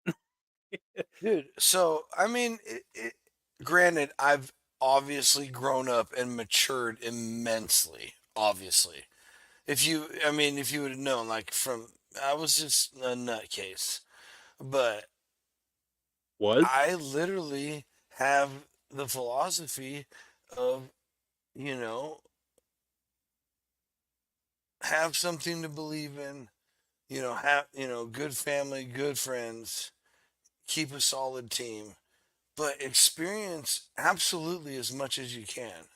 it. Dude, so I mean, granted, I've obviously grown up and matured immensely. Obviously, if you would have known, like I was just a nutcase, but Was? I literally have the philosophy of, you know, have something to believe in. Have good family, good friends, keep a solid team, but experience absolutely as much as you can.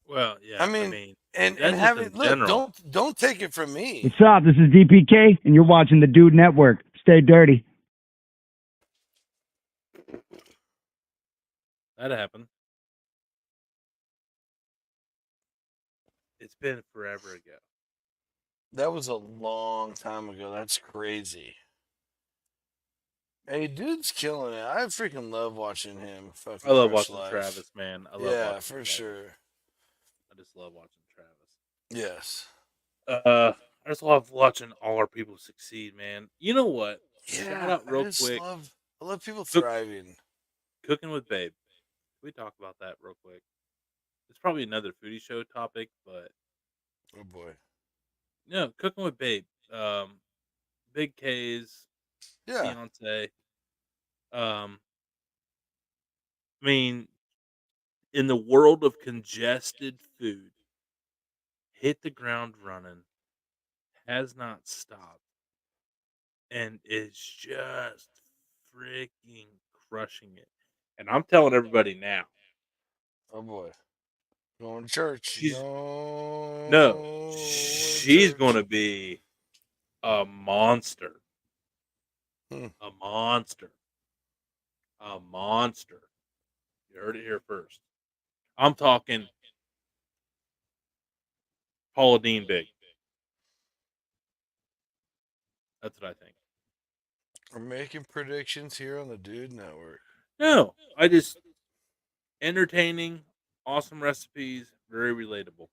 Well, I yeah. I mean, mean, and that's just have in it. Look, general. don't take it from me. What's up? This is DPK, and you're watching the Dude Network. Stay dirty. That happened. It's been forever ago. That was a long time ago. That's crazy. Hey, dude's killing it. I freaking love watching him I fucking love crush watching life. Travis, man. I love Yeah, watching for Travis. sure. I just love watching Travis. Yes. I just love watching all our people succeed, man. You know what? Shout Yeah, out real quick. I love people Cook, thriving. cooking with Babe. Can we talk about that real quick? It's probably another foodie show topic, but Oh boy. no, cooking with Babe. Big K's Yeah. fiance. Um, I mean, in the world of congested food, hit the ground running, has not stopped, and is just freaking crushing it. And I'm telling everybody now, Oh boy. Going to church. she's no, Going to she's going church. to be a monster, Hmm. a monster, a monster. You heard it here first. I'm talking Paula Dean big. That's what I think. We're making predictions here on the Dude Network. No, I just entertaining, awesome recipes, very relatable.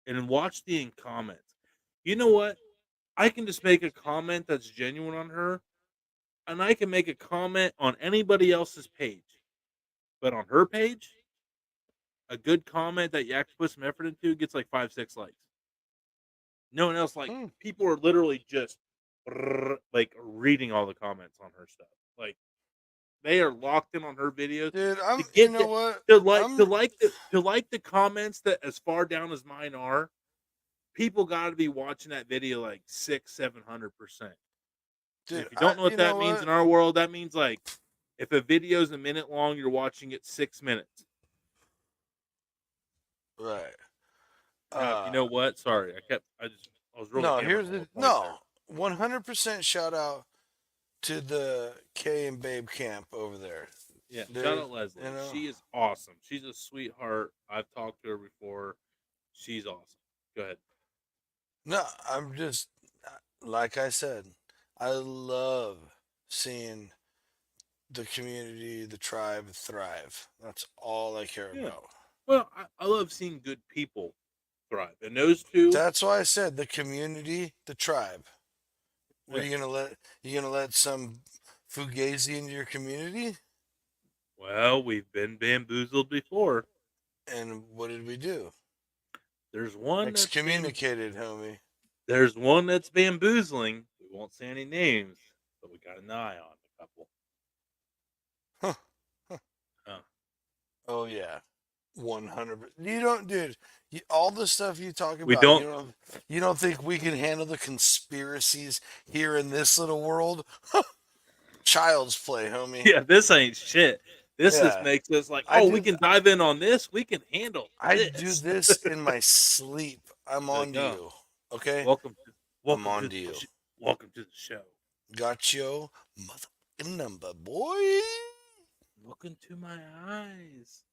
And then watch the comments. You know what? I can just make a comment that's genuine on her, and I can make a comment on anybody else's page. But on her page, a good comment that you actually put some effort into gets like 5, 6 likes. No one else, like, Hmm. people are literally just like reading all the comments on her stuff. Like, they are locked in on her videos Dude, to you get know what? to like the comments that as far down as mine are. People got to be watching that video like 600-700%. And Dude, if you don't know what you know that means what? in our world, that means like if a video is a minute long, you're watching it 6 minutes. Right. Now, you know what? Sorry, I was really No, hammering here's home the a point there. 100% shout out to the K and Babe camp over there. Yeah, shout Dude, out Leslie. you know, She is awesome. She's a sweetheart. I've talked to her before. She's awesome. Go ahead. no, I'm just like I said, I love seeing the community, the tribe thrive. That's all I care Yeah. about. Well, I love seeing good people thrive, and those two. That's why I said the community, the tribe. Were Yeah. you gonna let some fugazi into your community? Well, we've been bamboozled before. And what did we do? There's one that's Excommunicated, homie. there's one that's bamboozling. We won't say any names, but we got an eye on a couple. Huh. Huh. Oh yeah, 100. You don't, dude. All the stuff you talk We about, don't. you don't think we can handle the conspiracies here in this little world? Child's play, homie. Yeah, this ain't shit. This just Yeah, makes us like, I oh, we do. can dive in on this. We can handle I do this. this in my sleep. I'm Like, on to oh, you. Okay, welcome, I'm welcome to on the to you. welcome to the show. Got your motherfucking number, boy. Look into my eyes.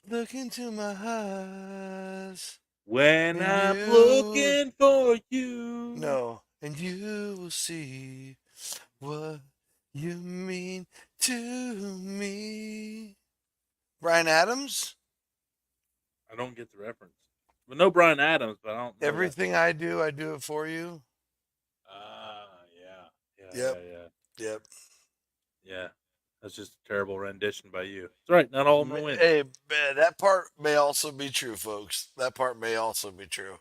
Look into my eyes, When and I'm you looking for you. know, and you will see what you mean to me. Brian Adams, I don't get the reference. But no Brian Adams, but I don't know that. everything I do it for you. Ah, yeah. Yeah, Yep, yeah, yeah. yep. Yeah. That's just a terrible rendition by you. It's right, not all of them win. Hey, man, that part may also be true, folks. That part may also be true.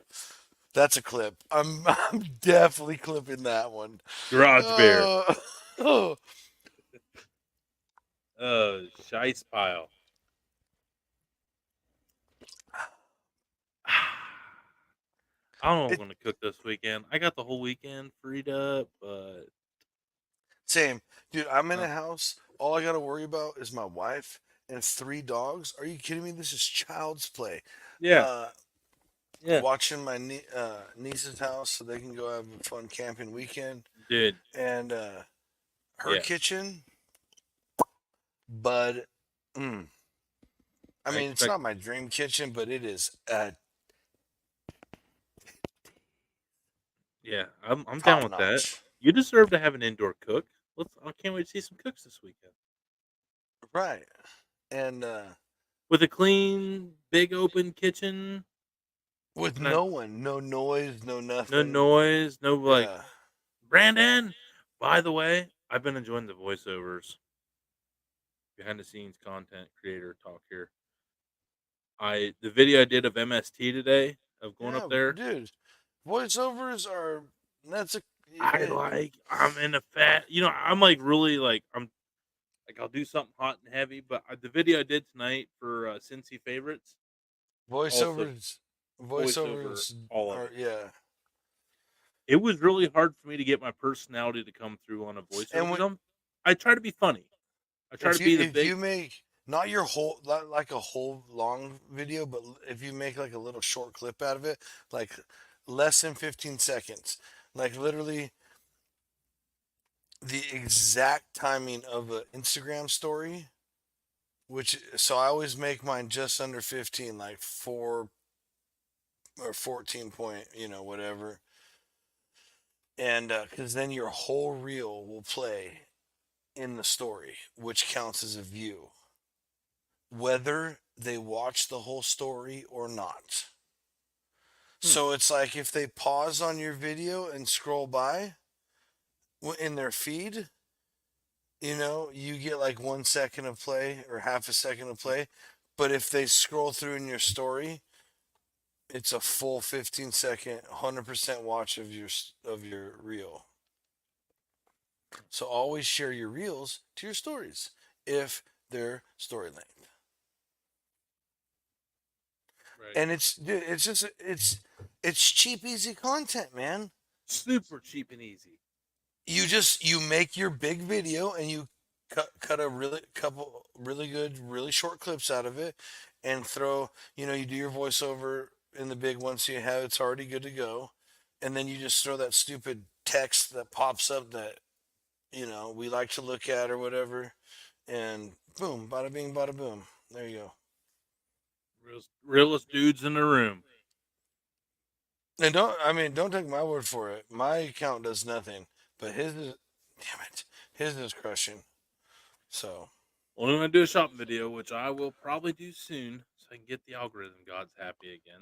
That's a clip. I'm definitely clipping that one. Garage Bear. Oh, Shice Pile. I don't know what I'm it, going to cook this weekend. I got the whole weekend freed up, but same, dude. I'm in uh, a house. All I got to worry about is my wife and 3 dogs. Are you kidding me? This is child's play. yeah, Uh, yeah, Watching my niece's house so they can go have a fun camping weekend, dude, and her yeah. kitchen, bud. Mm, I I mean, it's expect, not my dream kitchen, but it is yeah, I'm down top with that. notch. You deserve to have an indoor cook. I can't wait to see some cooks this weekend Right. And with a clean, big open kitchen. with And I, no one, no noise, no no nothing. noise, no like Yeah. Brandon. By the way, I've been enjoying the voiceovers, behind the scenes content creator talk here. The video I did of MST today of going up Yeah, there. dude. Voiceovers are that's a I'm in a fat. I'm like really like I'm like I'll do something hot and heavy. But the video I did tonight for Cincy favorites also voiceovers voiceover voiceovers all of are it. yeah. It was really hard for me to get my personality to come through on a voiceover And when, because I try to be funny. I try to be the if big. you make not your whole like a whole long video, but if you make like a little short clip out of it, like less than 15 seconds, like literally the exact timing of an Instagram story, which so I always make mine just under 15, like 4 or 14 point, whatever. And because then your whole reel will play in the story, which counts as a view, whether they watch the whole story or not. So it's like if they pause on your video and scroll by in their feed, you get like 1 second of play or half a second of play. But if they scroll through in your story, it's a full 15-second, 100% watch of your reel. So always share your reels to your stories if they're story length. Right. And it's cheap, easy content, man. Super cheap and easy. You make your big video and you cut a really couple really good, really short clips out of it, and throw. You do your voiceover in the big one, so you have it's already good to go, and then you just throw that stupid text that pops up that we like to look at or whatever, and boom, bada bing, bada boom. There you go. Realest dudes in the room. And don't take my word for it. My account does nothing, but damn it, his is crushing. So Only when I do a shopping video, which I will probably do soon, so I can get the algorithm gods happy again.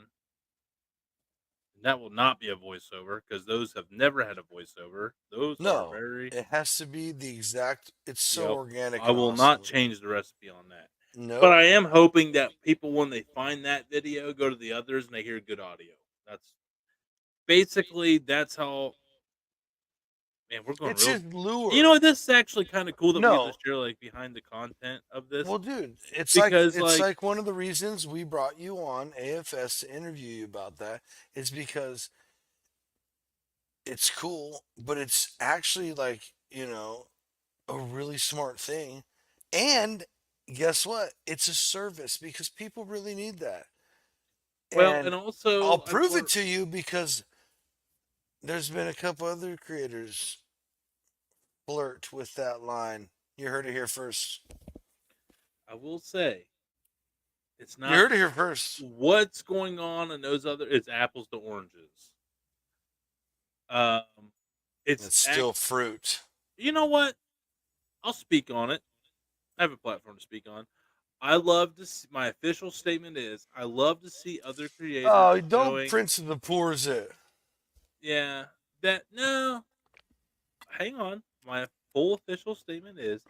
And that will not be a voiceover because those have never had a voiceover. Those are no, very. it has to be the exact. It's so Yep. organic I and will awesome. not change the recipe on that. But Nope. I am hoping that people, when they find that video, go to the others and they hear good audio. That's how. Man, we're going It's real. his lure. You know, this is actually kind of cool that we get to No. share like behind the content of this. Well, dude, Because, it's like one of the reasons we brought you on AFS to interview you about that is because it's cool, but it's actually like, a really smart thing. And guess what? It's a service because people really need that. well, And and also I'll prove it to you because there's been a couple other creators flirt with that line. You heard it here first. I will say, it's You not heard it here first. what's going on in those other. It's apples to oranges. Um, It's still fruit. You know what? I'll speak on it. I have a platform to speak on. I love to see, my official statement is I love to see other creators Oh, don't showing. Prince of the Poor's it. Yeah, that no. Hang on. My full official statement is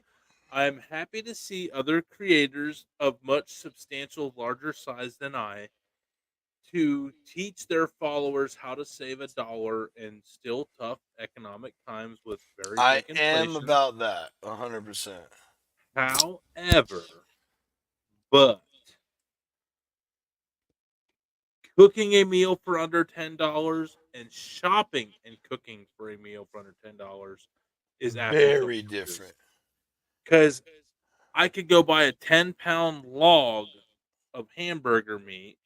I'm happy to see other creators of much substantial larger size than I to teach their followers how to save $1 in still tough economic times with very I big am inflation. about that 100%. However, but cooking a meal for under $10 and shopping and cooking for a meal for under $10 is apples to Very oranges. different. Because I could go buy a 10-pound log of hamburger meat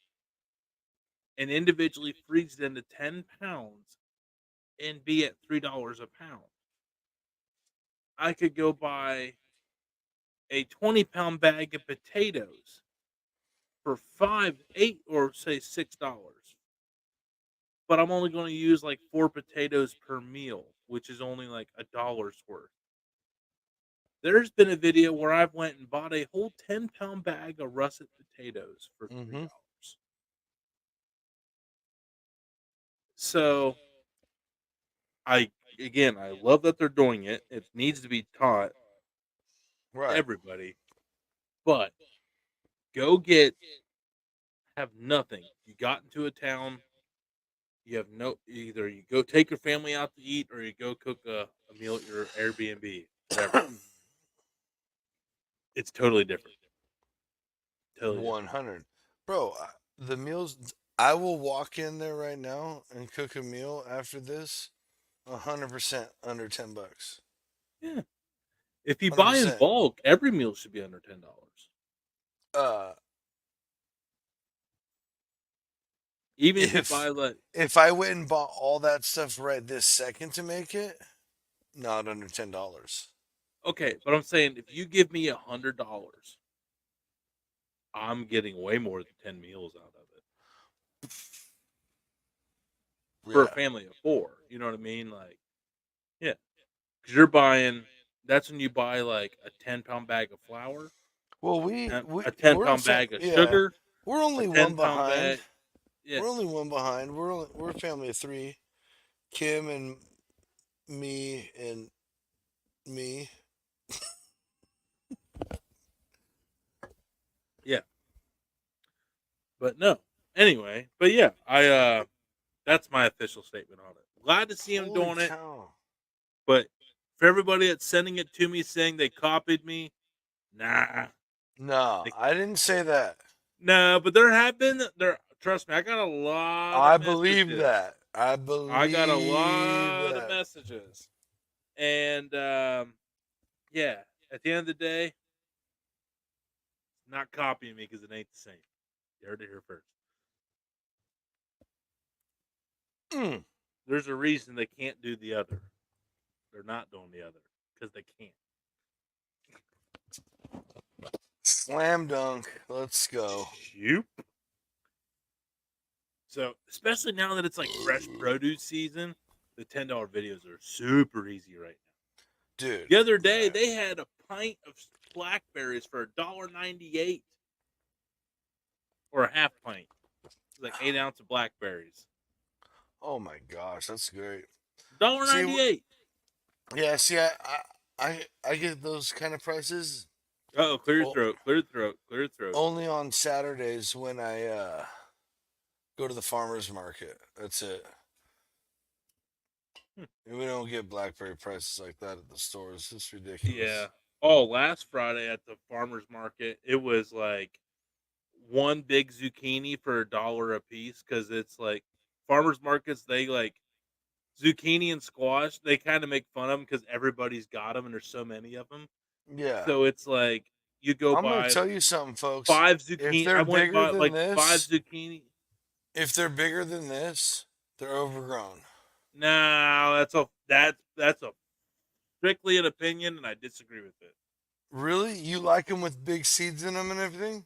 and individually freeze it into 10 pounds and be at $3 a pound. I could go buy a 20-pound bag of potatoes for 5, 8, or say $6. But I'm only going to use like 4 potatoes per meal, which is only like $1's worth. There's been a video where I've went and bought a whole 10-pound bag of russet potatoes for $3. So I love that they're doing it. It needs to be taught to Right. everybody. But have nothing. You got into a town, you have either you go take your family out to eat or you go cook a meal at your Airbnb, whatever. It's totally different. Totally different. 100. Bro, the meals, I will walk in there right now and cook a meal after this 100% under $10. Yeah. If you buy in 100%. bulk, every meal should be under $10. Uh, Even if you buy if I went and bought all that stuff right this second to make it, not under $10. okay, but I'm saying if you give me $100, I'm getting way more than 10 meals out of it for a Yeah. family of 4. You know what I mean? Like, yeah, because you're buying That's when you buy like a 10-pound bag of flour, Well, we a we're a 10-pound bag of yeah. sugar, We're a only one 10-pound behind. bag. Yeah. We're only one behind. We're a family of three. Kim and me and me. Yeah. But no. Anyway, but yeah, I that's my official statement on it. Glad to see him Holy doing it, cow! but for everybody that's sending it to me saying they copied me, nah. No, They, I didn't say that. no, but there have been there. Trust me, I got a lot of I believe messages. that. I I got a believe lot of that. messages, and yeah. At the end of the day, not copying me because it ain't the same. You heard it here first. Mm. There's a reason they can't do the other. They're not doing the other because they can't. Slam dunk. Let's go. Shoot. So, especially now that it's like fresh produce season, the $10 videos are super easy right now. Dude. The other day, right. they had a pint of blackberries for $1.98, or a half pint. It's like 8 ounce of blackberries. Oh my gosh, that's great. See, $1.98. yeah, see, I get those kind of prices Oh, clear your o- throat, clear your throat, clear your throat. only on Saturdays when I go to the farmers market. That's it. We don't get blackberry prices like that at the stores. It's ridiculous. Yeah. Oh, last Friday at the farmer's market, it was like one big zucchini for $1 a piece because it's like farmers markets, they like zucchini and squash, they kind of make fun of them because everybody's got them and there's so many of them. Yeah. So it's like you go I'm gonna buy tell you something, folks. five If zucchini. I they're went and bigger bought than like five this, zucchini. if they're bigger than this, they're overgrown. No, that's a strictly an opinion, and I disagree with it. Really? You like them with big seeds in them and everything?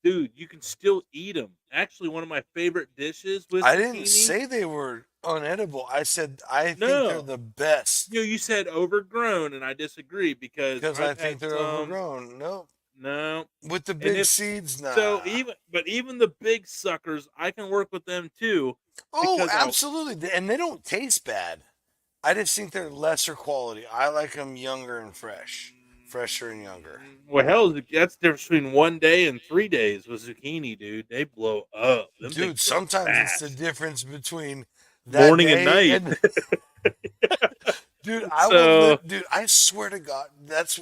Dude, you can still eat them. Actually, one of my favorite dishes with I didn't zucchini. say they were unedible. I said I think they're No, the best you said overgrown, and I disagree because because I I've think had they're some. overgrown. No, No, with the and big if seeds, so, nah. even the big suckers, I can work with them too Oh, because I'll. absolutely, and they don't taste bad. I just think they're lesser quality. I like them younger and fresher and younger. Well, hell, that's the difference between 1 day and 3 days with zucchini, dude. They blow up. Them things Dude, grow sometimes it's the fast. difference between that Morning and day night. and dude, I will So dude, I swear to God, that's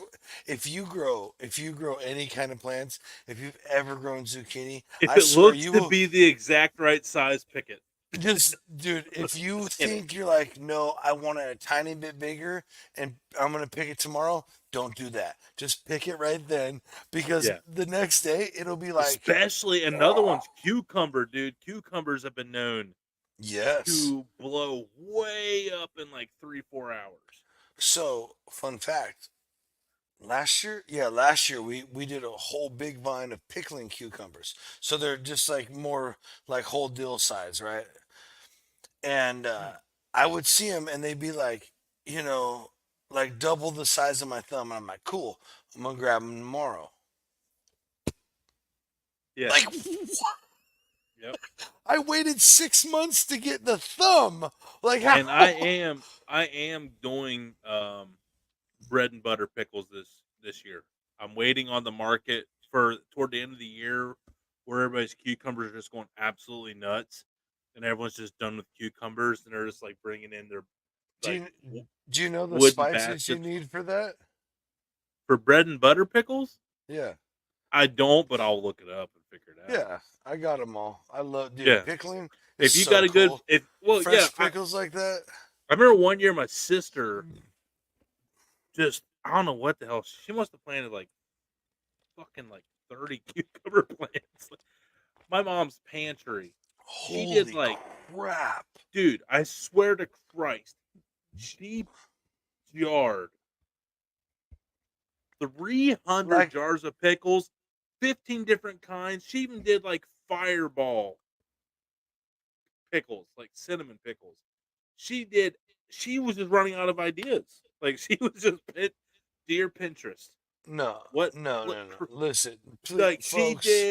if you grow any kind of plants, if you've ever grown zucchini, if I it swear looks you to will be the exact right size, pick it. just dude, if you Just kidding. think you're like, no, I want it a tiny bit bigger and I'm gonna pick it tomorrow, don't do that. Just pick it right then because Yeah. the next day it'll be like, Especially another one's cucumber, dude. Cucumbers have been known yes. to blow way up in like 3-4 hours. So, fun fact, last year we did a whole big vine of pickling cucumbers. So they're just like more like whole dill size, right? And I would see them and they'd be like, you know, like double the size of my thumb. And I'm like, cool, I'm gonna grab them tomorrow. Yeah. Like, what? Yep. I waited 6 months to get the thumb. Like, And how? I am doing bread and butter pickles this year. I'm waiting on the market for toward the end of the year where everybody's cucumbers are just going absolutely nuts, and everyone's just done with cucumbers, and they're just like bringing in their Do like you do you know the wooden spices you baskets need for that? for bread and butter pickles. Yeah. I don't, but I'll look it up and figure it out. Yeah, I got them all. I love, dude, Yeah, pickling is if you got so a good, cool. if well, yeah, Fresh pickles like that. I remember one year my sister just I don't know what the hell she must have planted like fucking like 30 cucumber plants. My mom's pantry. She did Holy like, crap! dude, I swear to Christ, she jarred 300 Like, jars of pickles, 15 different kinds. She even did like fireball pickles, like cinnamon pickles. She did. she was just running out of ideas. Like she was just dear Pinterest. No, What no, what no, no. Listen, like folks,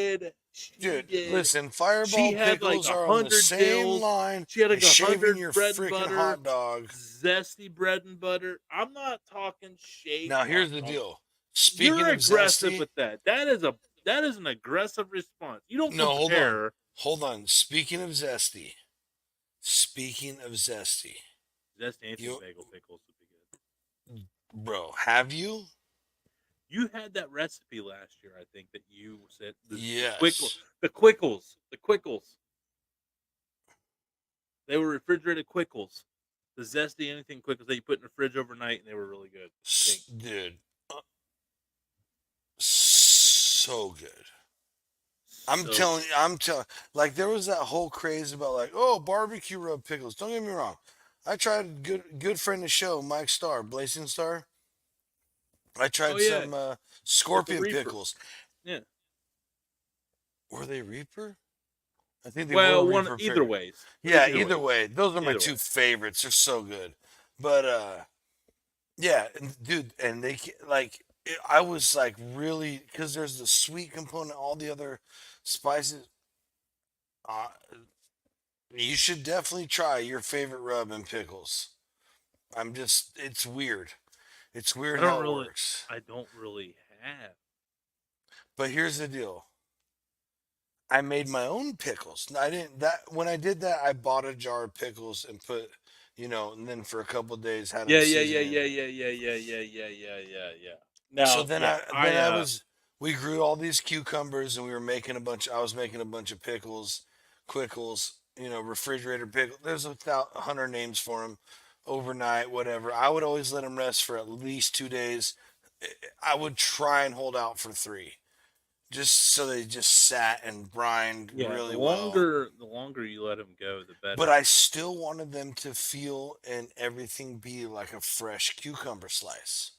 she dude, did listen. she Fireball had like pickles are on the 100 same dills. line She had like as shaving 100 your bread and freaking butter, hot dog. zesty bread and butter. I'm not talking shaved Now, hot here's the dog. deal. You're Speaking of aggressive zesty, with that. That is an aggressive response. You don't no, hold on, compare hold on. Speaking of zesty, zesty anything you, bagel pickles would be good. bro, have you? You had that recipe last year, I think, that you said Yes. the quickles. They were refrigerated quickles. The zesty anything quickles that you put in the fridge overnight, and they were really good. Dude, so good. So I'm telling, like there was that whole craze about like, oh, barbecue rub pickles. Don't get me wrong. I tried good friend of the show, Mike Starr, Blazing Star. I oh tried yeah, some with the scorpion reaper. pickles. Yeah. Were they Reaper? I think they were Well, one Reaper either pickles. ways. Yeah, Either either ways. way, those are my Either two way. favorites. They're so good. But yeah, dude, and I was like really because there's the sweet component, all the other spices. Uh, you should definitely try your favorite rub and pickles. It's weird. It's weird how it works. I don't really have. But here's the deal. I made my own pickles. I didn't that when I did that, I bought a jar of pickles and put, and then for a couple of days had them Yeah, yeah, yeah, seasoning. yeah, yeah, yeah, yeah, yeah, yeah, yeah, yeah, yeah. So Now, then yeah, we grew all these cucumbers and we were making I was making a bunch of pickles, quickles, refrigerator pickle. There's 100 names for them, overnight, whatever. I would always let them rest for at least 2 days. I would try and hold out for 3, just so they just sat and brined yeah. really well. The longer you let them go, the better. But I still wanted them to feel and everything be like a fresh cucumber slice,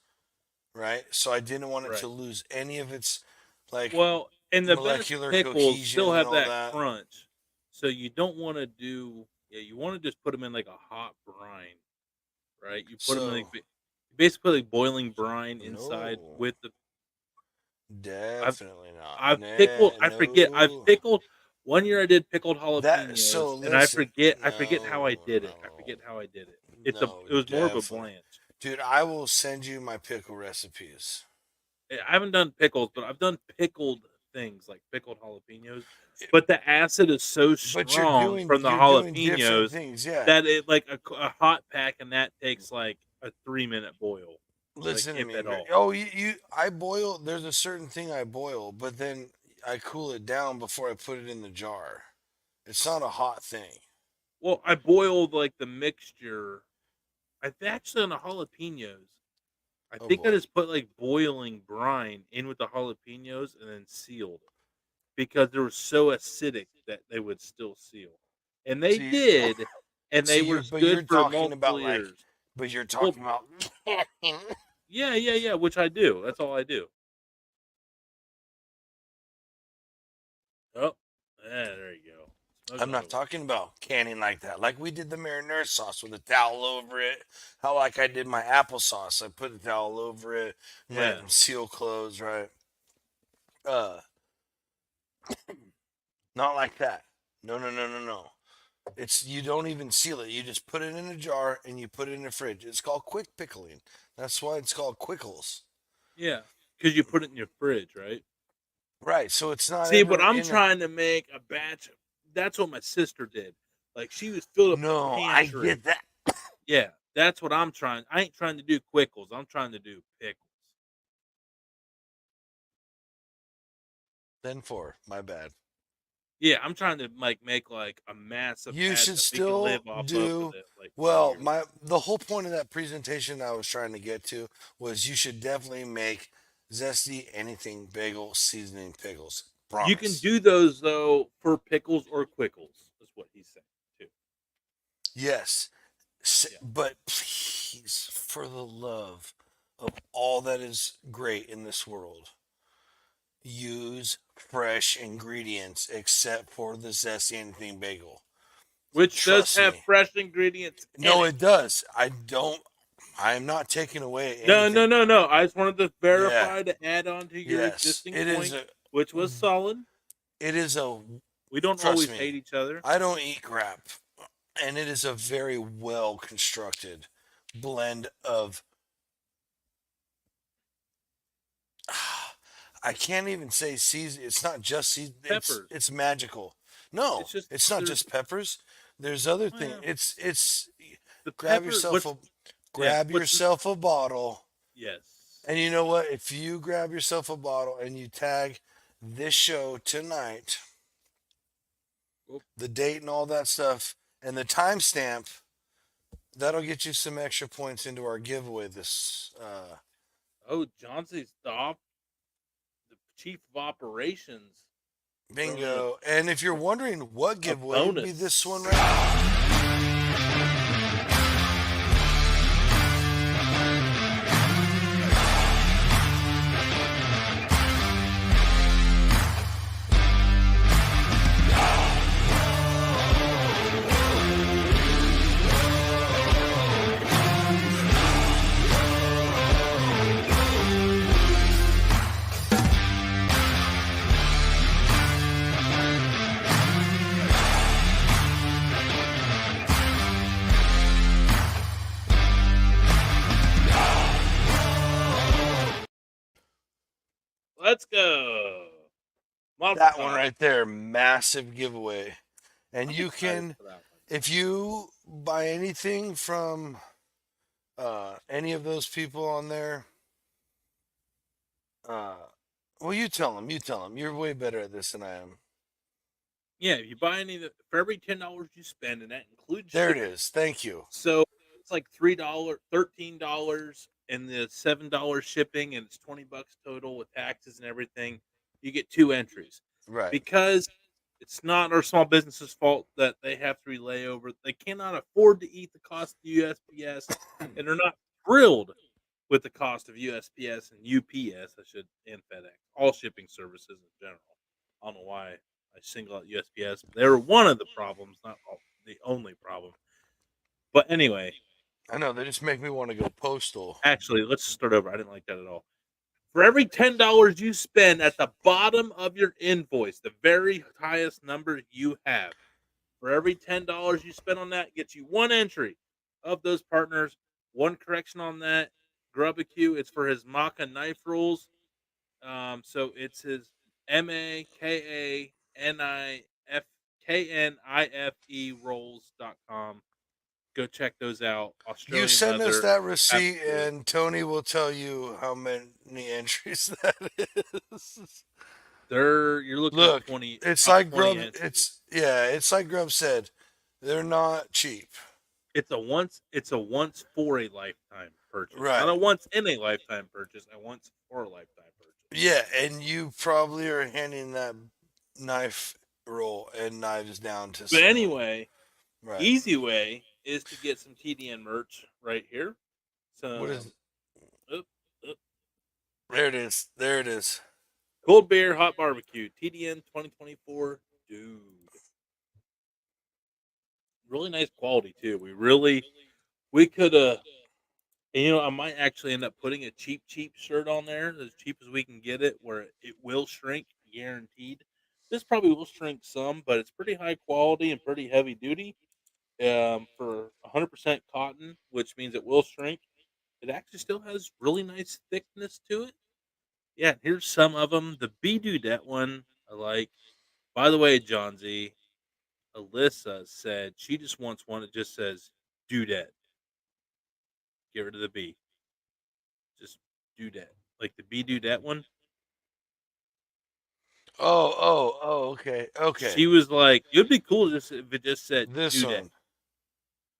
right? So I didn't want it Right. to lose any of its like Well, and the best molecular pickles cohesion still and have all that that. crunch. So you don't want to do, yeah, you want to just put them in like a hot brine, right? You put them in So basically like boiling brine inside no, with the. I've definitely not. I've pickled. Nah, I forget. I've no. pickled. One year I did pickled That so jalapenos, and listen. I forget how I No, did it. I forget no, how I did it. no, It was more of a definitely, blanch. dude. I will send you my pickle recipes. I haven't done pickles, but I've done pickled things like pickled jalapenos. But the acid is so But strong from the you're doing different jalapenos things, yeah. that it like a hot pack, and that takes like a 3-minute boil, like Listen to if me. at all. Oh, I boil. There's a certain thing I boil, but then I cool it down before I put it in the jar. It's not a hot thing. Well, I boiled like the mixture. I've actually on the jalapenos. I Oh think I boy. just put like boiling brine in with the jalapenos and then sealed it because they were so acidic that they would still seal, and they See, did, and they see, were but good you're for talking multiple about like, years. but you're Well, talking about. yeah, yeah, yeah, which I do. That's all I do. Oh, yeah, there you go. I'm Smoking not over. talking about canning like that. Like we did the marinara sauce with a towel over it. How like I did my applesauce. I put a towel over it, let Yeah, them seal close, right? Uh, not like that. No, no, no, no, no. It's you don't even seal it. You just put it in a jar and you put it in the fridge. It's called quick pickling. That's why it's called quickles. yeah, because you put it in your fridge, right? Right. So it's not See, but ever I'm in a. trying to make a batch. That's what my sister did. Like she was filled up the No, I pantry. get that. Yeah, that's what I'm trying. I ain't trying to do quickles. I'm trying to do pickles. Then four. My bad. Yeah, I'm trying to like make like a massive You patch should that we can still live off of for do the like for well. years. The whole point of that presentation I was trying to get to was you should definitely make zesty anything bagel seasoning pickles. You can Promise. do those though for pickles or quickles. Is what he's saying too. Yes. Yeah. But please, for the love of all that is great in this world, use fresh ingredients except for the zesty anything bagel. which does Trust have me. fresh ingredients. No, in it does. I am not taking away No, anything. no. I just wanted to Yeah. verify to add on to your Yes. existing point, which was solid. It is a. We don't Trust always me. hate each other. I don't eat crap, and it is a very well constructed blend of. I can't even say season. It's not just season. Peppers. It's magical. No, It's just it's not there's just peppers. There's other things. well, It's the grab pepper. yourself grab yourself a bottle, Yes. and you know what? If you grab yourself a bottle and you tag this show tonight, Oop. the date and all that stuff, and the timestamp, that'll get you some extra points into our giveaway. This Oh, Johnson's the chief of operations. bingo. And if you're wondering what giveaway would be bonus. this one right now. Let's go. That one right there, massive giveaway. And you can, if you buy anything from any of those people on there, well, you tell them. You're way better at this than I am. Yeah, if you buy any of the, for every $10 you spend, and that includes There it shipping. is. Thank you. So it's like $3, $13, and the $7 shipping, and it's $20 total with taxes and everything. You get 2 entries Right. because it's not our small business's fault that they have to relay over. They cannot afford to eat the cost of USPS, and they're not thrilled with the cost of USPS and UPS, and FedEx, all shipping services in general. I don't know why I single out USPS. They're one of the problems, not the only problem. But anyway, I know they just make me want to go postal. actually, let's start over. I didn't like that at all. For every $10 you spend at the bottom of your invoice, the very highest number you have, for every $10 you spend on that, gets you 1 entry of those partners. 1 correction on that. Grubacue, it's for his Maca knife rolls. So it's his MAKANIFE rolls.com. Go check those out. Australian You send us leather, that receipt, absolute. and Tony will tell you how many entries that is. You're looking Look, at 20. it's about like 20 Grub. entries. It's like Grub said. They're not cheap. It's a once for a lifetime purchase. Right. Not a once in a lifetime purchase, a once for a lifetime purchase. Yeah, and you probably are handing that knife roll and knives down to But someone. anyway, Right. easy way is to get some TDN merch right here. So What is? Oop. There it is. There it is. Cold beer, hot barbecue, TDN 2024, dude. Really nice quality too. We could and I might actually end up putting a cheap shirt on there, as cheap as we can get it, where it will shrink, guaranteed. This probably will shrink some, but it's pretty high quality and pretty heavy duty. For 100% cotton, which means it will shrink. It actually still has really nice thickness to it. Yeah, here's some of them. The Be Dudette one I like. By the way, Johnsy, Alyssa said she just wants one that just says Dudette. Get rid of the B. Just Dudette. Like the Be Dudette one. Oh, okay. She was like, it'd be cool just if it just said This Dudette. one.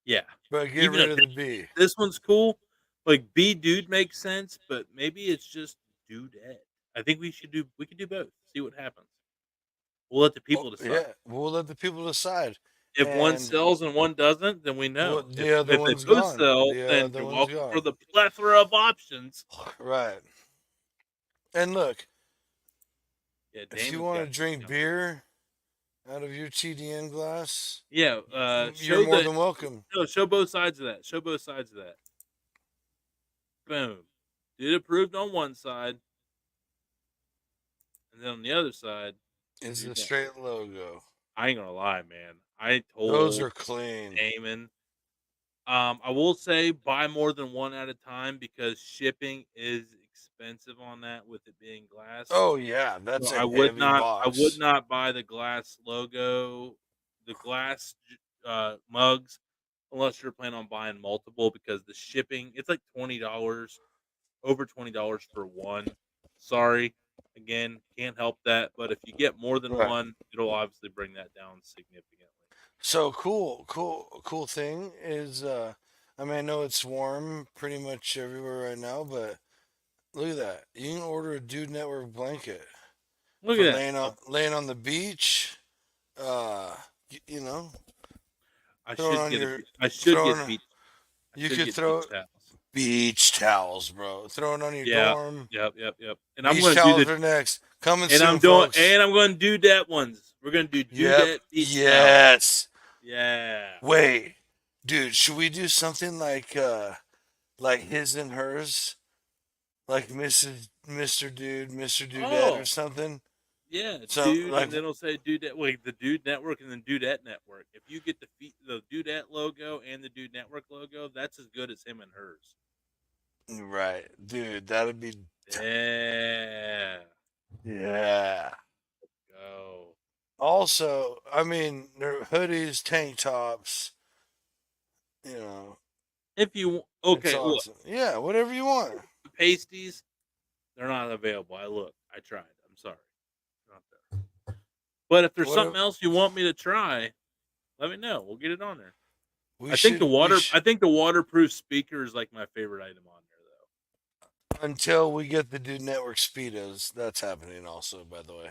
Yeah. But get Even rid if of the B. This one's cool. Like Be Dude makes sense, but maybe it's just Dudette. I think we could do both. See what happens. We'll let the people decide. Yeah, we'll let the people decide. If one And sells and one doesn't, then we know. Well, the other if one's they both gone. sell, The then other you're one's welcome gone. for the plethora of options. Right. And look, Yeah, if you Damon's want got to drink discount. beer, out of your TDN glass. Yeah, You're show more the than welcome. no, show both sides of that. Show both sides of that. Boom. Dude approved on one side, and then on the other side, It's dude the net. straight logo. I ain't gonna lie, man. I Those told are clean. Damon. I will say buy more than one at a time because shipping is expensive on that with it being glass. Oh yeah, that's So a heavy I would box. not buy the glass logo, the glass mugs, unless you're planning on buying multiple because the shipping it's like $20, over $20 for one. Sorry, again, can't help that. But if you get more than Right. one, it'll obviously bring that down significantly. So cool thing is, I mean, I know it's warm pretty much everywhere right now, but look at that. You can order a Dude Network blanket Look for at that. laying on the beach. You know, I throwing should on get your I should get throwing. beach. I You should could get throw beach towels. beach towels, bro. Throw it on your Yeah. dorm. Yep. And I'm Beach going to do towels the are next. Coming and soon, folks. I'm going to do that ones. We're going to do Yep. that beach towels. Yes. Yeah. Wait, dude, should we do something like his and hers, like Mr. Dude, Mr. Dudette, or Oh, something? yeah, So dude, like, and then it'll say Dudette, wait, the Dude Network and then Dudette Network. If you get the Dudette logo and the Dude Network logo, that's as good as him and hers. right, dude, that'd be Yeah. yeah. Go. Also, I mean, they're hoodies, tank tops. You know, If you it's okay, look, awesome. Yeah, whatever you want. the pasties, they're not available. I tried. I'm sorry. Not there. But if there's something Whatever. else you want me to try, let me know. We'll get it on there. We I think should. We I think the waterproof speaker is like my favorite item on there though. until we get the Dude Network speedos. That's happening also, by the way.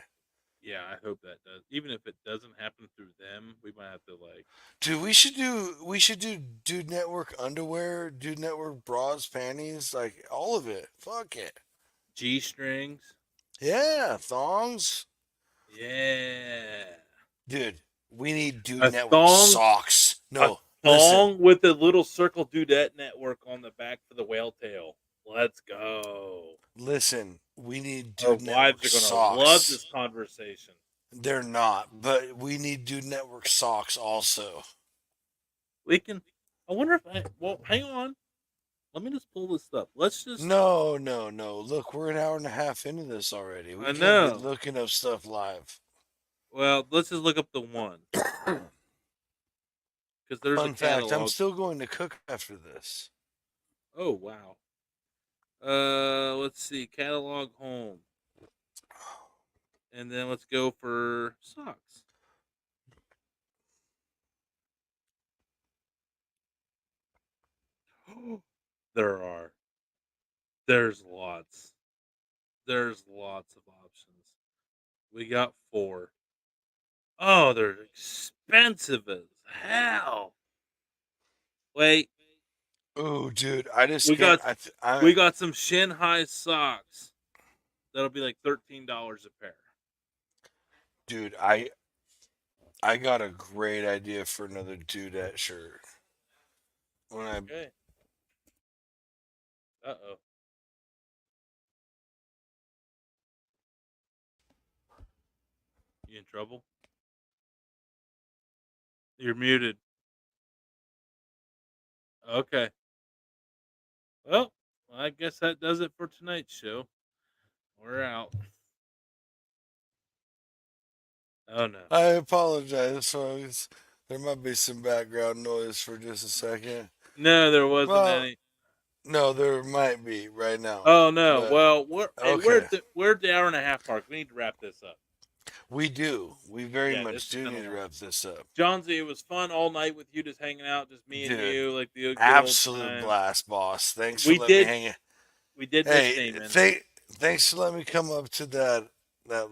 Yeah, I hope that does. Even if it doesn't happen through them, we might have to like Dude, we should do Dude Network underwear, Dude Network bras, panties, like all of it. Fuck it. G strings. Yeah, thongs. Yeah. Dude, we need Dude A Network thong? socks. A No, listen, thong with a little circle dudette network on the back for the whale tail. Let's go. listen. We need Our Dude wives Network are gonna love socks. this conversation. They're not, but we need Dude Network socks also. We can. I wonder if I. Well, hang on. Let me just pull this up. Let's just. No. Look, we're an hour and a half into this already. We I can't know. be looking up stuff live. Well, let's just look up the one because there's Fun a fact, catalog. I'm still going to cook after this. Oh wow. Let's see. Catalog home, and then let's go for socks. There are. There's lots. There's lots of options. We got 4. Oh, they're expensive as hell. Wait, Oh, dude, I just we can't. got we got some shin high socks. That'll be like $13 a pair. dude, I got a great idea for another dudette shirt. When I Okay. Uh-oh. You in trouble? You're muted. Okay. Well, I guess that does it for tonight's show. We're out. Oh no. I apologize, folks. There might be some background noise for just a second. No, there wasn't Well, any. no, there might be right now. Oh no. But Well, okay, we're at the hour and a half mark. We need to wrap this up. we do. We very Yeah, this much has do been a need to lot. wrap this up, Johnsy, it was fun all night with you, just hanging out, just me and dude. you, like the good old Absolute times. blast, boss. Thanks We for letting me did. hang. We did miss Hey, Damon. thanks for letting me come up to that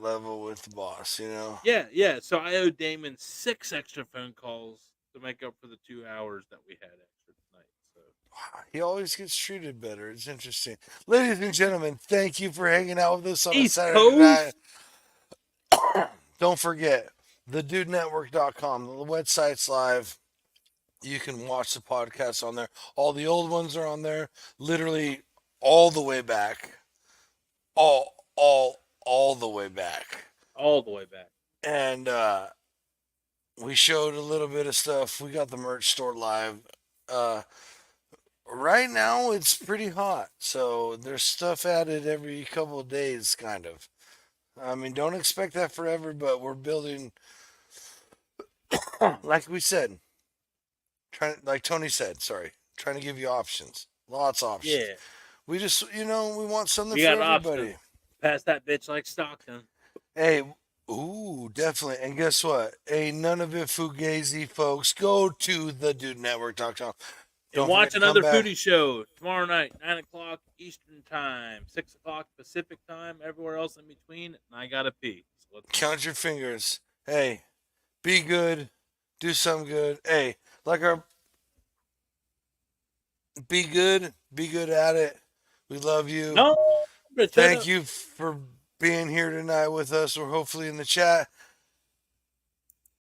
level with the boss. You know. Yeah. So I owe Damon 6 extra phone calls to make up for the 2 hours that we had extra tonight. So He always gets treated better. It's interesting. Ladies and gentlemen, thank you for hanging out with us on a East Saturday night. Coast. Don't forget, thedudenetwork.com. The website's live. You can watch the podcast on there. All the old ones are on there. Literally all the way back. All the way back. All the way back. And we showed a little bit of stuff. We got the merch store live. Right now it's pretty hot, so there's stuff added every couple of days, kind of. I mean, don't expect that forever, but we're building, like we said, like Tony said, sorry, trying to give you options, lots of options. Yeah. We just, we want something We for got everybody. options. Pass that bitch like Stockton. Hey, ooh, definitely. And guess what? Hey, none of it fugazi, folks. Go to thedudenetwork.com. And watch another foodie show tomorrow night, 9 o'clock Eastern Time, 6 o'clock Pacific Time, everywhere else in between. And I got to pee. So let's Count your fingers. Hey, be good. Do something good. Hey, like our. Be good. Be good at it. We love you. No, Thank you for being here tonight with us. We're hopefully in the chat.